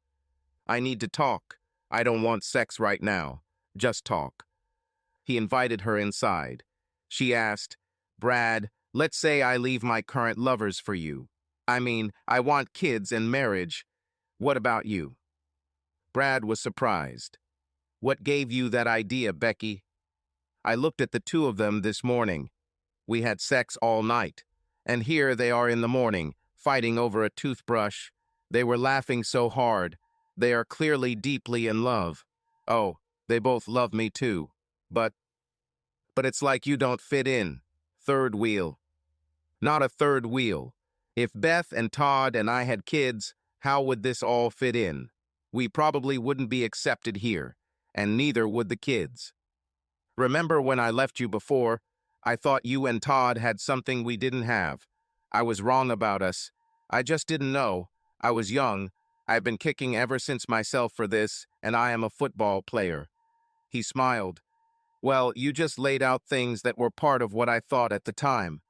I need to talk. I don't want sex right now. Just talk. He invited her inside. She asked, Brad, let's say I leave my current lovers for you. I mean, I want kids and marriage. What about you? Brad was surprised. What gave you that idea, Becky? I looked at the two of them this morning. We had sex all night. And here they are in the morning, fighting over a toothbrush. They were laughing so hard. They are clearly deeply in love. Oh, they both love me too. But it's like you don't fit in. Third wheel. Not a third wheel. If Beth and Todd and I had kids, how would this all fit in? We probably wouldn't be accepted here, and neither would the kids. Remember when I left you before? I thought you and Todd had something we didn't have. I was wrong about us. I just didn't know. I was young. I've been kicking ever since myself for this, and I am a football player. He smiled. Well, you just laid out things that were part of what I thought at the time.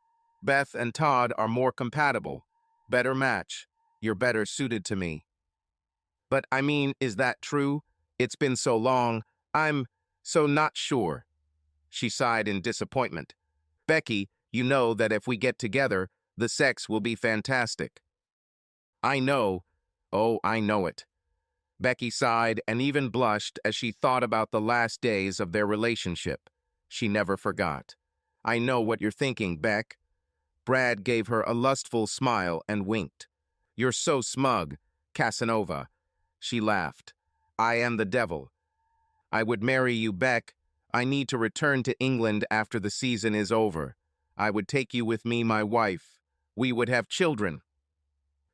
Beth and Todd are more compatible. Better match. You're better suited to me. But I mean, is that true? It's been so long. I'm so not sure. She sighed in disappointment. Becky, you know that if we get together, the sex will be fantastic. I know. Oh, I know it. Becky sighed and even blushed as she thought about the last days of their relationship. She never forgot. I know what you're thinking, Beck. Brad gave her a lustful smile and winked. You're so smug, Casanova. She laughed. I am the devil. I would marry you, Beck. I need to return to England after the season is over. I would take you with me, my wife. We would have children.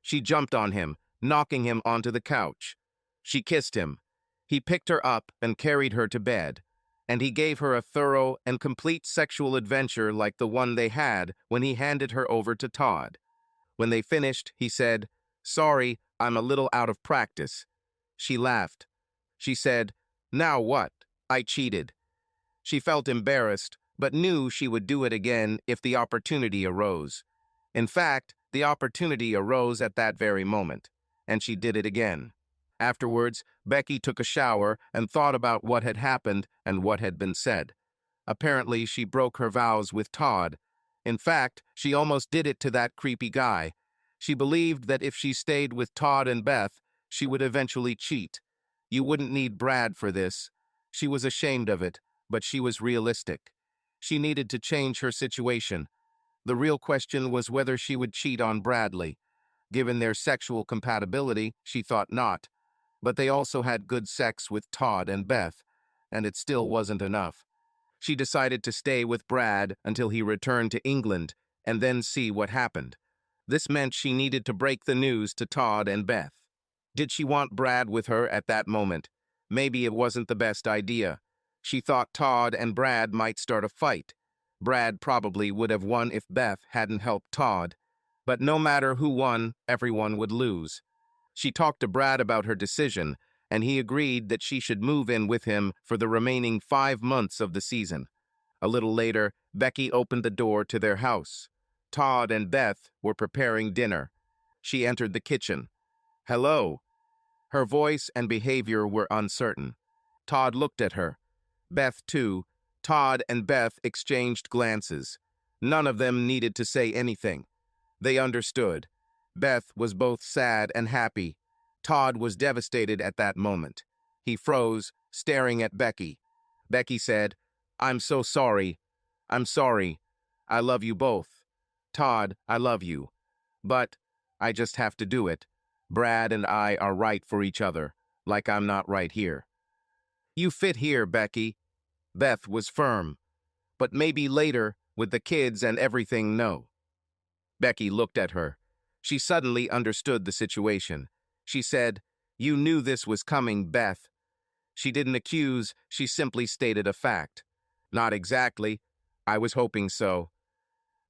She jumped on him, knocking him onto the couch. She kissed him. He picked her up and carried her to bed, and he gave her a thorough and complete sexual adventure like the one they had when he handed her over to Todd. When they finished, he said, Sorry, I'm a little out of practice. She laughed. She said, Now what? I cheated. She felt embarrassed, but knew she would do it again if the opportunity arose. In fact, the opportunity arose at that very moment, and she did it again. Afterwards, Becky took a shower and thought about what had happened and what had been said. Apparently, she broke her vows with Todd. In fact, she almost did it to that creepy guy. She believed that if she stayed with Todd and Beth, she would eventually cheat. You wouldn't need Brad for this. She was ashamed of it, but she was realistic. She needed to change her situation. The real question was whether she would cheat on Bradley. Given their sexual compatibility, she thought not. But they also had good sex with Todd and Beth, and it still wasn't enough. She decided to stay with Brad until he returned to England and then see what happened. This meant she needed to break the news to Todd and Beth. Did she want Brad with her at that moment? Maybe it wasn't the best idea. She thought Todd and Brad might start a fight. Brad probably would have won if Beth hadn't helped Todd. But no matter who won, everyone would lose. She talked to Brad about her decision, and he agreed that she should move in with him for the remaining 5 months of the season. A little later, Becky opened the door to their house. Todd and Beth were preparing dinner. She entered the kitchen. Hello. Her voice and behavior were uncertain. Todd looked at her. Beth, too. Todd and Beth exchanged glances. None of them needed to say anything. They understood. Beth was both sad and happy. Todd was devastated at that moment. He froze, staring at Becky. Becky said, I'm so sorry. I'm sorry. I love you both. Todd, I love you. But I just have to do it. Brad and I are right for each other, like I'm not right here. You fit here, Becky. Beth was firm. But maybe later, with the kids and everything, no. Becky looked at her. She suddenly understood the situation. She said, You knew this was coming, Beth. She didn't accuse, she simply stated a fact. Not exactly. I was hoping so.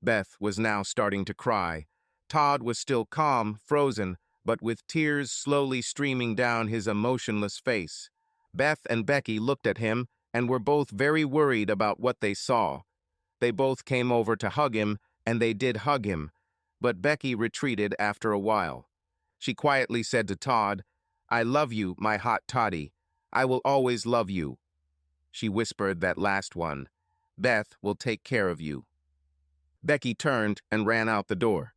Beth was now starting to cry. Todd was still calm, frozen, but with tears slowly streaming down his emotionless face. Beth and Becky looked at him and were both very worried about what they saw. They both came over to hug him, and they did hug him, but Becky retreated after a while. She quietly said to Todd, "I love you, my hot toddy. I will always love you." She whispered that last one. "Beth will take care of you." Becky turned and ran out the door.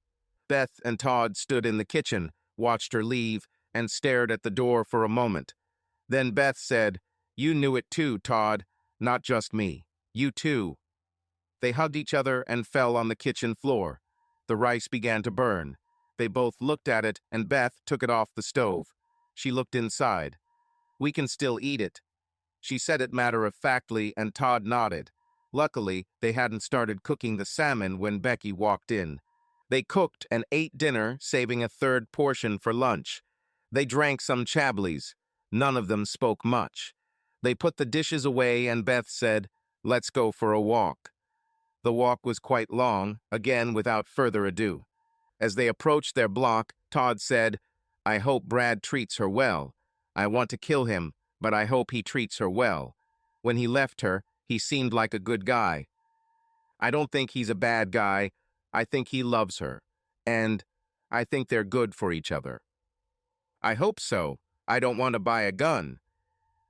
Beth and Todd stood in the kitchen, watched her leave, and stared at the door for a moment. Then Beth said, "You knew it too, Todd. Not just me. You too." They hugged each other and fell on the kitchen floor. The rice began to burn. They both looked at it, and Beth took it off the stove. She looked inside. "We can still eat it." She said it matter-of-factly, and Todd nodded. Luckily, they hadn't started cooking the salmon when Becky walked in. They cooked and ate dinner, saving a third portion for lunch. They drank some Chablis. None of them spoke much. They put the dishes away, and Beth said, "Let's go for a walk." The walk was quite long, again without further ado. As they approached their block, Todd said, "I hope Brad treats her well. I want to kill him, but I hope he treats her well. When he left her, he seemed like a good guy. I don't think he's a bad guy. I think he loves her. And I think they're good for each other." "I hope so. I don't want to buy a gun."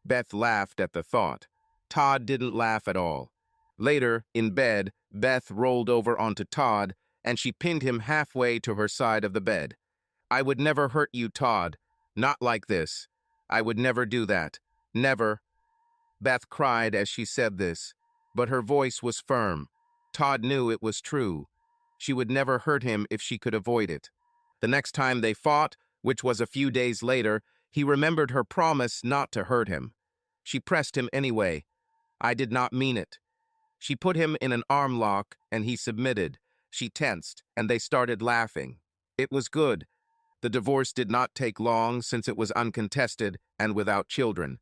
Beth laughed at the thought. Todd didn't laugh at all. Later, in bed, Beth rolled over onto Todd, and she pinned him halfway to her side of the bed. "I would never hurt you, Todd. Not like this. I would never do that. Never." Beth cried as she said this, but her voice was firm. Todd knew it was true. She would never hurt him if she could avoid it. The next time they fought, which was a few days later, he remembered her promise not to hurt him. She pressed him anyway. "I did not mean it." She put him in an arm lock, and he submitted. She tensed, and they started laughing. It was good. The divorce did not take long since it was uncontested and without children.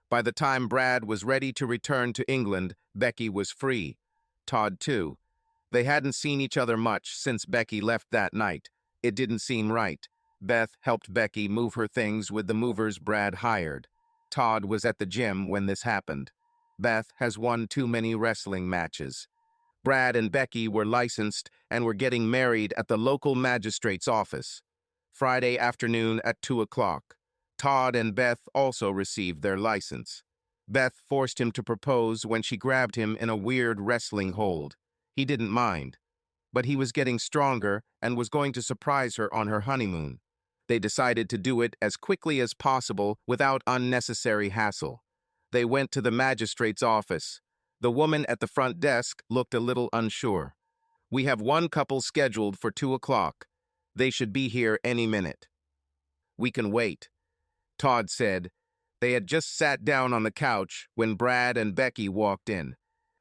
By the time Brad was ready to return to England, Becky was free. Todd, too. They hadn't seen each other much since Becky left that night. It didn't seem right. Beth helped Becky move her things with the movers Brad hired. Todd was at the gym when this happened. Beth has won too many wrestling matches. Brad and Becky were licensed and were getting married at the local magistrate's office. Friday afternoon at 2 o'clock. Todd and Beth also received their license. Beth forced him to propose when she grabbed him in a weird wrestling hold. He didn't mind. But he was getting stronger and was going to surprise her on her honeymoon. They decided to do it as quickly as possible without unnecessary hassle. They went to the magistrate's office. The woman at the front desk looked a little unsure. "We have one couple scheduled for 2 o'clock. They should be here any minute." "We can wait," Todd said. They had just sat down on the couch when Brad and Becky walked in.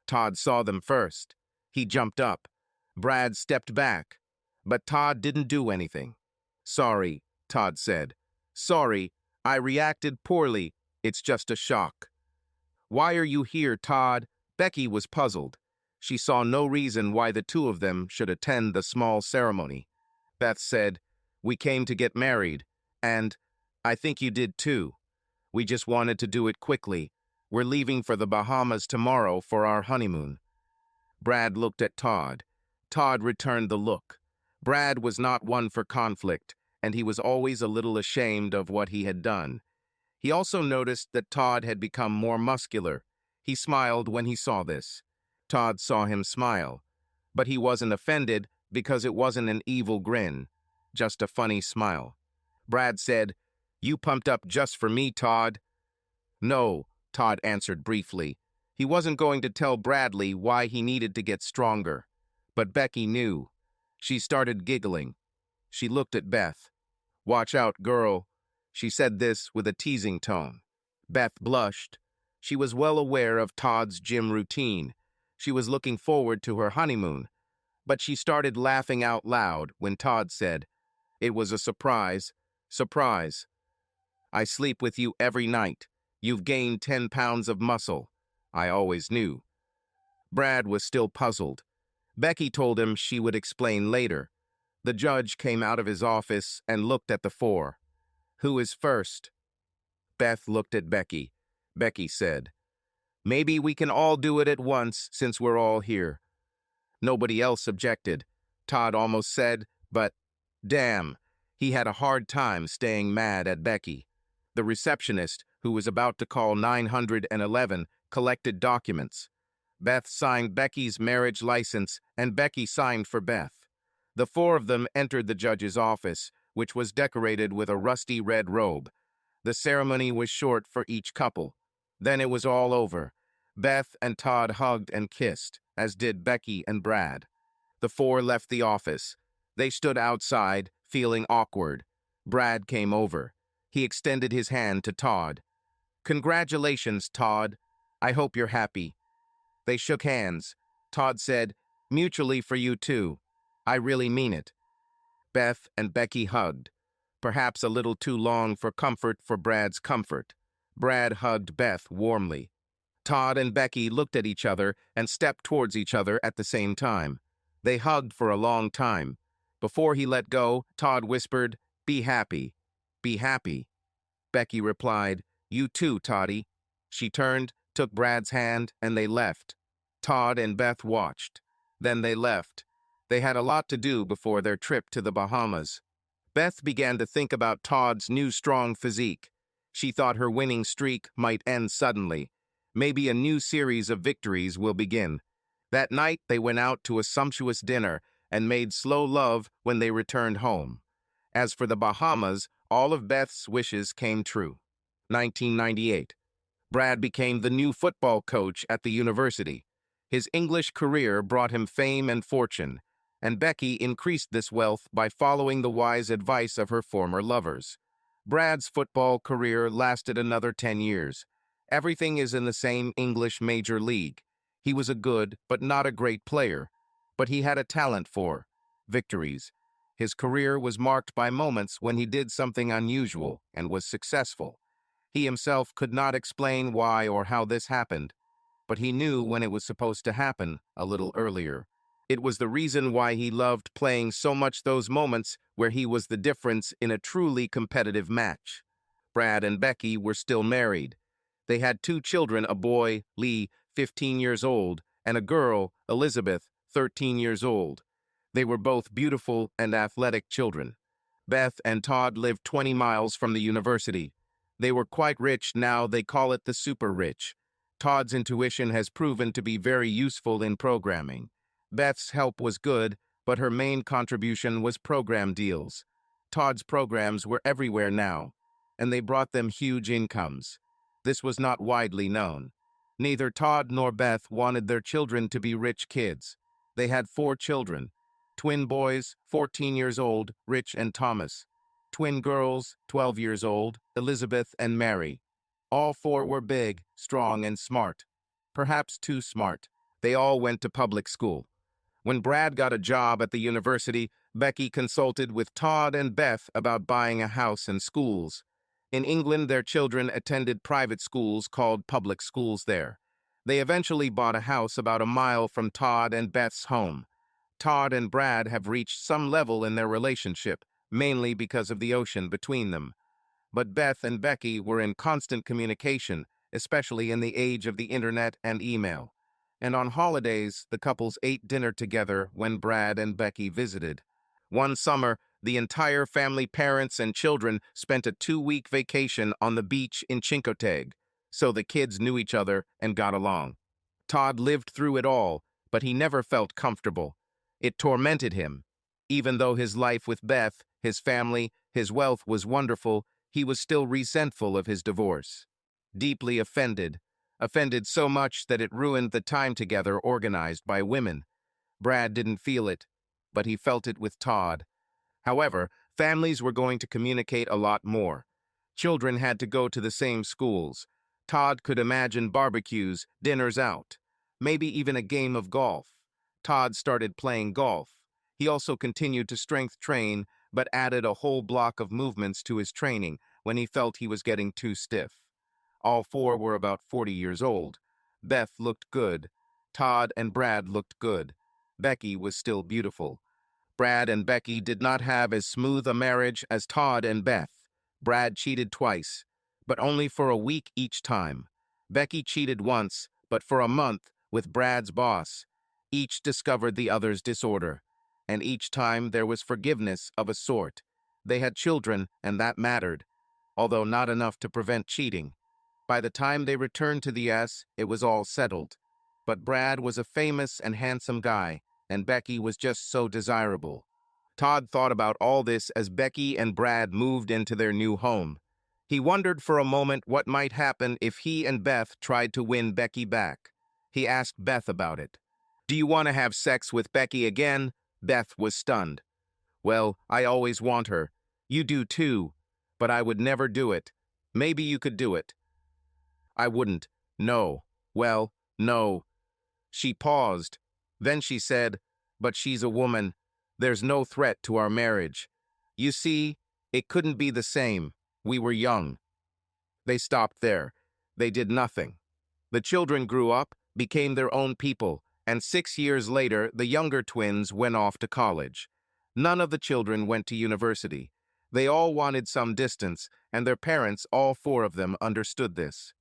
Todd saw them first. He jumped up. Brad stepped back, but Todd didn't do anything. "Sorry," Todd said. "Sorry, I reacted poorly. It's just a shock." "Why are you here, Todd?" Becky was puzzled. She saw no reason why the two of them should attend the small ceremony. Beth said, "We came to get married, and I think you did too. We just wanted to do it quickly. We're leaving for the Bahamas tomorrow for our honeymoon." Brad looked at Todd. Todd returned the look. Brad was not one for conflict, and he was always a little ashamed of what he had done. He also noticed that Todd had become more muscular. He smiled when he saw this. Todd saw him smile, but he wasn't offended because it wasn't an evil grin, just a funny smile. Brad said, "You pumped up just for me, Todd?" "No," Todd answered briefly. He wasn't going to tell Bradley why he needed to get stronger. But Becky knew. She started giggling. She looked at Beth. "Watch out, girl." She said this with a teasing tone. Beth blushed. She was well aware of Todd's gym routine. She was looking forward to her honeymoon. But she started laughing out loud when Todd said, "It was a surprise. Surprise. I sleep with you every night. You've gained 10 pounds of muscle. I always knew." Brad was still puzzled. Becky told him she would explain later. The judge came out of his office and looked at the four. "Who is first?" Beth looked at Becky. Becky said, "Maybe we can all do it at once since we're all here." Nobody else objected. Todd almost said, but damn, He had a hard time staying mad at Becky. The receptionist, who was about to call 911, collected documents. Beth signed Becky's marriage license, and Becky signed for Beth. The four of them entered the judge's office, which was decorated with a rusty red robe. The ceremony was short for each couple. Then it was all over. Beth and Todd hugged and kissed, as did Becky and Brad. The four left the office. They stood outside, feeling awkward. Brad came over. He extended his hand to Todd. "Congratulations, Todd. I hope you're happy." They shook hands. Todd said, "Mutually for you too. I really mean it." Beth and Becky hugged. Perhaps a little too long for comfort for Brad's comfort. Brad hugged Beth warmly. Todd and Becky looked at each other and stepped towards each other at the same time. They hugged for a long time. Before he let go, Todd whispered, "Be happy. Be happy." Becky replied, "You too, Toddy." She turned, took Brad's hand, and they left. Todd and Beth watched. Then they left. They had a lot to do before their trip to the Bahamas. Beth began to think about Todd's new strong physique. She thought her winning streak might end suddenly. Maybe a new series of victories will begin. That night, they went out to a sumptuous dinner and made slow love when they returned home. As for the Bahamas, all of Beth's wishes came true. 1998. Brad became the new football coach at the university. His English career brought him fame and fortune, and Becky increased this wealth by following the wise advice of her former lovers. Brad's football career lasted another 10 years. Everything is in the same English major league. He was a good, but not a great player, but he had a talent for victories. His career was marked by moments when he did something unusual and was successful. He himself could not explain why or how this happened, but he knew when it was supposed to happen a little earlier. It was the reason why he loved playing so much those moments where he was the difference in a truly competitive match. Brad and Becky were still married. They had 2 children, a boy, Lee, 15 years old, and a girl, Elizabeth, 13 years old. They were both beautiful and athletic children. Beth and Todd lived 20 miles from the university. They were quite rich now. They call it the super rich. Todd's intuition has proven to be very useful in programming. Beth's help was good, but her main contribution was program deals. Todd's programs were everywhere now, and they brought them huge incomes. This was not widely known. Neither Todd nor Beth wanted their children to be rich kids. They had 4 children. Twin boys, 14 years old, Rich and Thomas. Twin girls, 12 years old, Elizabeth and Mary. All 4 were big, strong, and smart. Perhaps too smart. They all went to public school. When Brad got a job at the university, Becky consulted with Todd and Beth about buying a house and schools. In England, their children attended private schools called public schools there. They eventually bought a house about a mile from Todd and Beth's home. Todd and Brad have reached some level in their relationship, mainly because of the ocean between them. But Beth and Becky were in constant communication, especially in the age of the internet and email. And on holidays, the couples ate dinner together when Brad and Becky visited. One summer, the entire family, parents and children, spent a 2-week vacation on the beach in Chincoteague, so the kids knew each other and got along. Todd lived through it all, but he never felt comfortable. It tormented him. Even though his life with Beth, his family, his wealth was wonderful, he was still resentful of his divorce. Deeply offended so much that it ruined the time together organized by women. Brad didn't feel it, but he felt it with Todd. However, families were going to communicate a lot more. Children had to go to the same schools. Todd could imagine barbecues, dinners out, maybe even a game of golf. Todd started playing golf. He also continued to strength train, but added a whole block of movements to his training when he felt he was getting too stiff. All 4 were about 40 years old. Beth looked good. Todd and Brad looked good. Becky was still beautiful. Brad and Becky did not have as smooth a marriage as Todd and Beth. Brad cheated twice, but only for a week each time. Becky cheated once, but for a month with Brad's boss. Each discovered the other's disorder, and each time there was forgiveness of a sort. They had children, and that mattered, although not enough to prevent cheating. By the time they returned to the U.S., it was all settled. But Brad was a famous and handsome guy, and Becky was just so desirable. Todd thought about all this as Becky and Brad moved into their new home. He wondered for a moment what might happen if he and Beth tried to win Becky back. He asked Beth about it. "Do you want to have sex with Becky again?" Beth was stunned. "Well, I always want her. You do too. But I would never do it. Maybe you could do it." "I wouldn't. No. Well, no." She paused. Then she said, "But she's a woman. There's no threat to our marriage. You see, it couldn't be the same. We were young." They stopped there. They did nothing. The children grew up, became their own people, and 6 years later, the younger twins went off to college. None of the children went to university. They all wanted some distance, and their parents, all four of them, understood this.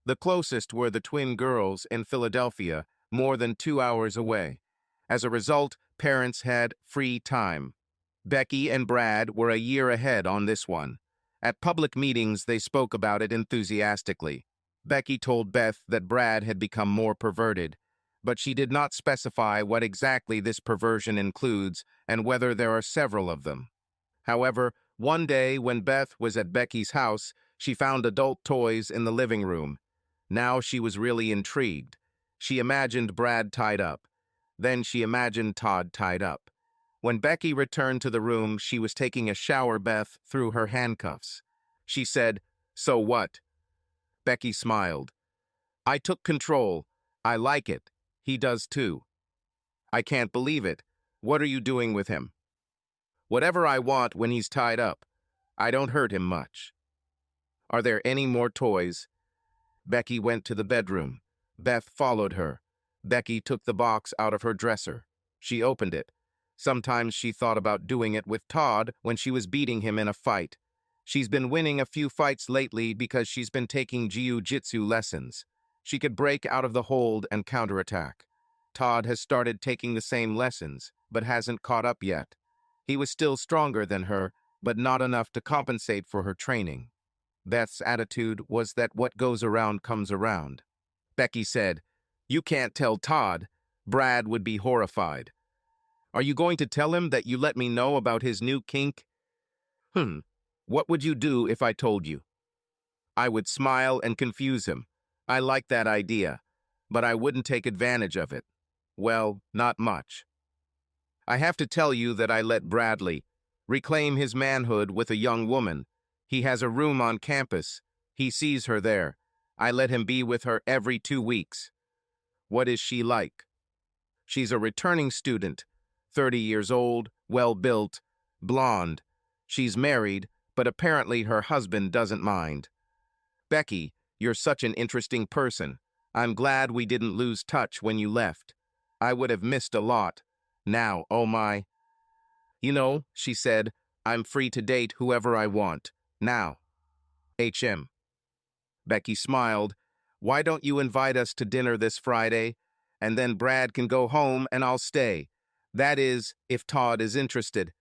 The closest were the twin girls in Philadelphia, more than 2 hours away. As a result, parents had free time. Becky and Brad were a year ahead on this one. At public meetings, they spoke about it enthusiastically. Becky told Beth that Brad had become more perverted, but she did not specify what exactly this perversion includes and whether there are several of them. However, one day when Beth was at Becky's house, she found adult toys in the living room. Now she was really intrigued. She imagined Brad tied up. Then she imagined Todd tied up. When Becky returned to the room, she was taking a shower bath through her handcuffs. She said, "So what?" Becky smiled. "I took control. I like it. He does too." "I can't believe it. What are you doing with him?" "Whatever I want when he's tied up. I don't hurt him much." "Are there any more toys?" Becky went to the bedroom. Beth followed her. Becky took the box out of her dresser. She opened it. Sometimes she thought about doing it with Todd when she was beating him in a fight. She's been winning a few fights lately because she's been taking jiu-jitsu lessons. She could break out of the hold and counterattack. Todd has started taking the same lessons, but hasn't caught up yet. He was still stronger than her, but not enough to compensate for her training. Beth's attitude was that what goes around comes around. Becky said, "You can't tell Todd. Brad would be horrified." "Are you going to tell him that you let me know about his new kink?" What would you do if I told you?" "I would smile and confuse him. I like that idea, but I wouldn't take advantage of it. Well, not much. I have to tell you that I let Bradley reclaim his manhood with a young woman. He has a room on campus. He sees her there. I let him be with her every 2 weeks. What is she like?" "She's a returning student, 30 years old, well-built, blonde. She's married, but apparently her husband doesn't mind." "Becky, you're such an interesting person. I'm glad we didn't lose touch when you left. I would have missed a lot. Now, oh my." "You know," she said, "I'm free to date whoever I want. Now. HM. Becky smiled. "Why don't you invite us to dinner this Friday? And then Brad can go home and I'll stay. That is, if Todd is interested.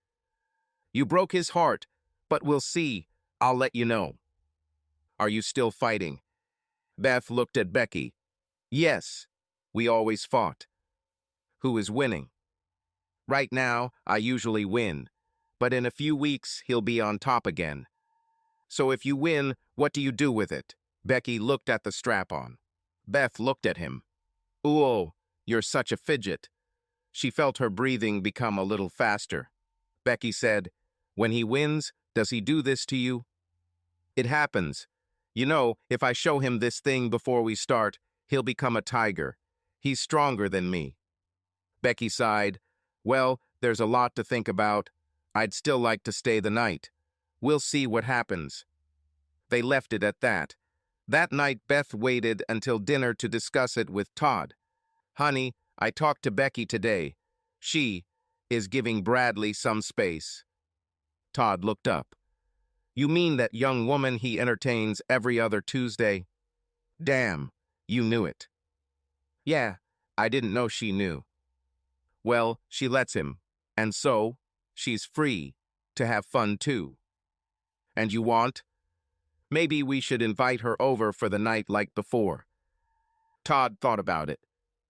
You broke his heart, but we'll see. I'll let you know." "Are you still fighting?" Beth looked at Becky. "Yes, we always fought." "Who is winning?" "Right now, I usually win, but in a few weeks, he'll be on top again." "So if you win, what do you do with it?" Becky looked at the strap-on. Beth looked at him. "Ooh, you're such a fidget." She felt her breathing become a little faster. Becky said, "When he wins, does he do this to you?" "It happens. You know, if I show him this thing before we start, he'll become a tiger. He's stronger than me." Becky sighed. "Well, there's a lot to think about. I'd still like to stay the night. We'll see what happens." They left it at that. That night, Beth waited until dinner to discuss it with Todd. "Honey, I talked to Becky today. She is giving Bradley some space." Todd looked up. "You mean that young woman he entertains every other Tuesday?" "Damn, you knew it." "Yeah, I didn't know she knew." "Well, she lets him, and so, she's free." to have fun too. And you want? Maybe we should invite her over for the night like before. Todd thought about it.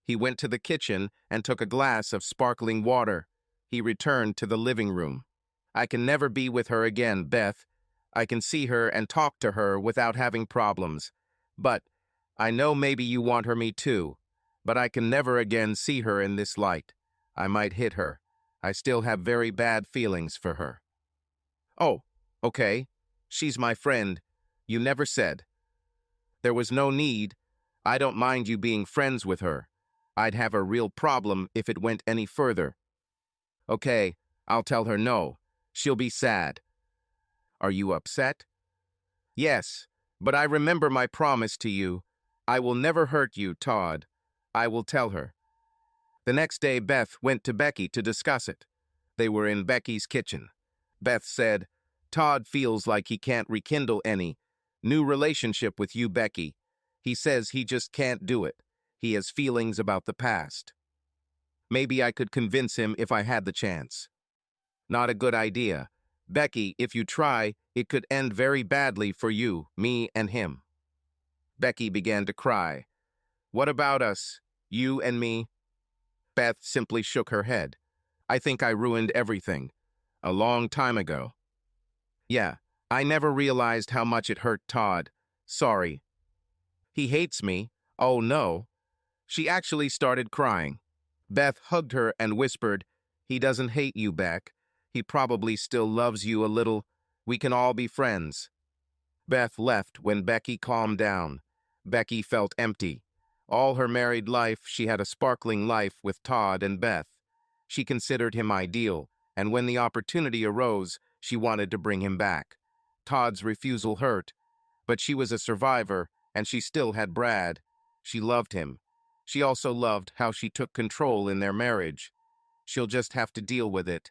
He went to the kitchen and took a glass of sparkling water. He returned to the living room. I can never be with her again, Beth. I can see her and talk to her without having problems. But I know maybe you want her me too. But I can never again see her in this light. I might hit her. I still have very bad feelings for her. Oh, okay. She's my friend. You never said. There was no need. I don't mind you being friends with her. I'd have a real problem if it went any further. Okay, I'll tell her no. She'll be sad. Are you upset? Yes, but I remember my promise to you. I will never hurt you, Todd. I will tell her. The next day, Beth went to Becky to discuss it. They were in Becky's kitchen. Beth said, Todd feels like he can't rekindle any new relationship with you, Becky. He says he just can't do it. He has feelings about the past. Maybe I could convince him if I had the chance. Not a good idea. Becky, if you try, it could end very badly for you, me, and him. Becky began to cry. What about us? You and me? Beth simply shook her head. I think I ruined everything. A long time ago. Yeah, I never realized how much it hurt Todd. Sorry. He hates me. Oh no. She actually started crying. Beth hugged her and whispered, He doesn't hate you, Beck. He probably still loves you a little. We can all be friends. Beth left when Becky calmed down. Becky felt empty. All her married life, she had a sparkling life with Todd and Beth. She considered him ideal, and when the opportunity arose, she wanted to bring him back. Todd's refusal hurt, but she was a survivor, and she still had Brad. She loved him. She also loved how she took control in their marriage. She'll just have to deal with it.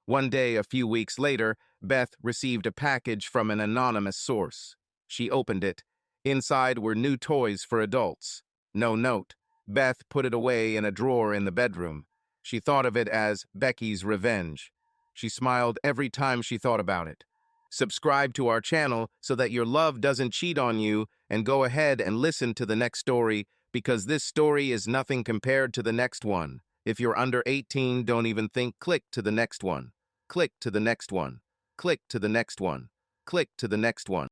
One day, a few weeks later, Beth received a package from an anonymous source. She opened it. Inside were new toys for adults. No note. Beth put it away in a drawer in the bedroom. She thought of it as Becky's revenge. She smiled every time she thought about it. Subscribe to our channel so that your love doesn't cheat on you, and go ahead and listen to the next story, because this story is nothing compared to the next one. If you're under 18, don't even think. Click to the next one. Click to the next one. Click to the next one. Click to the next one.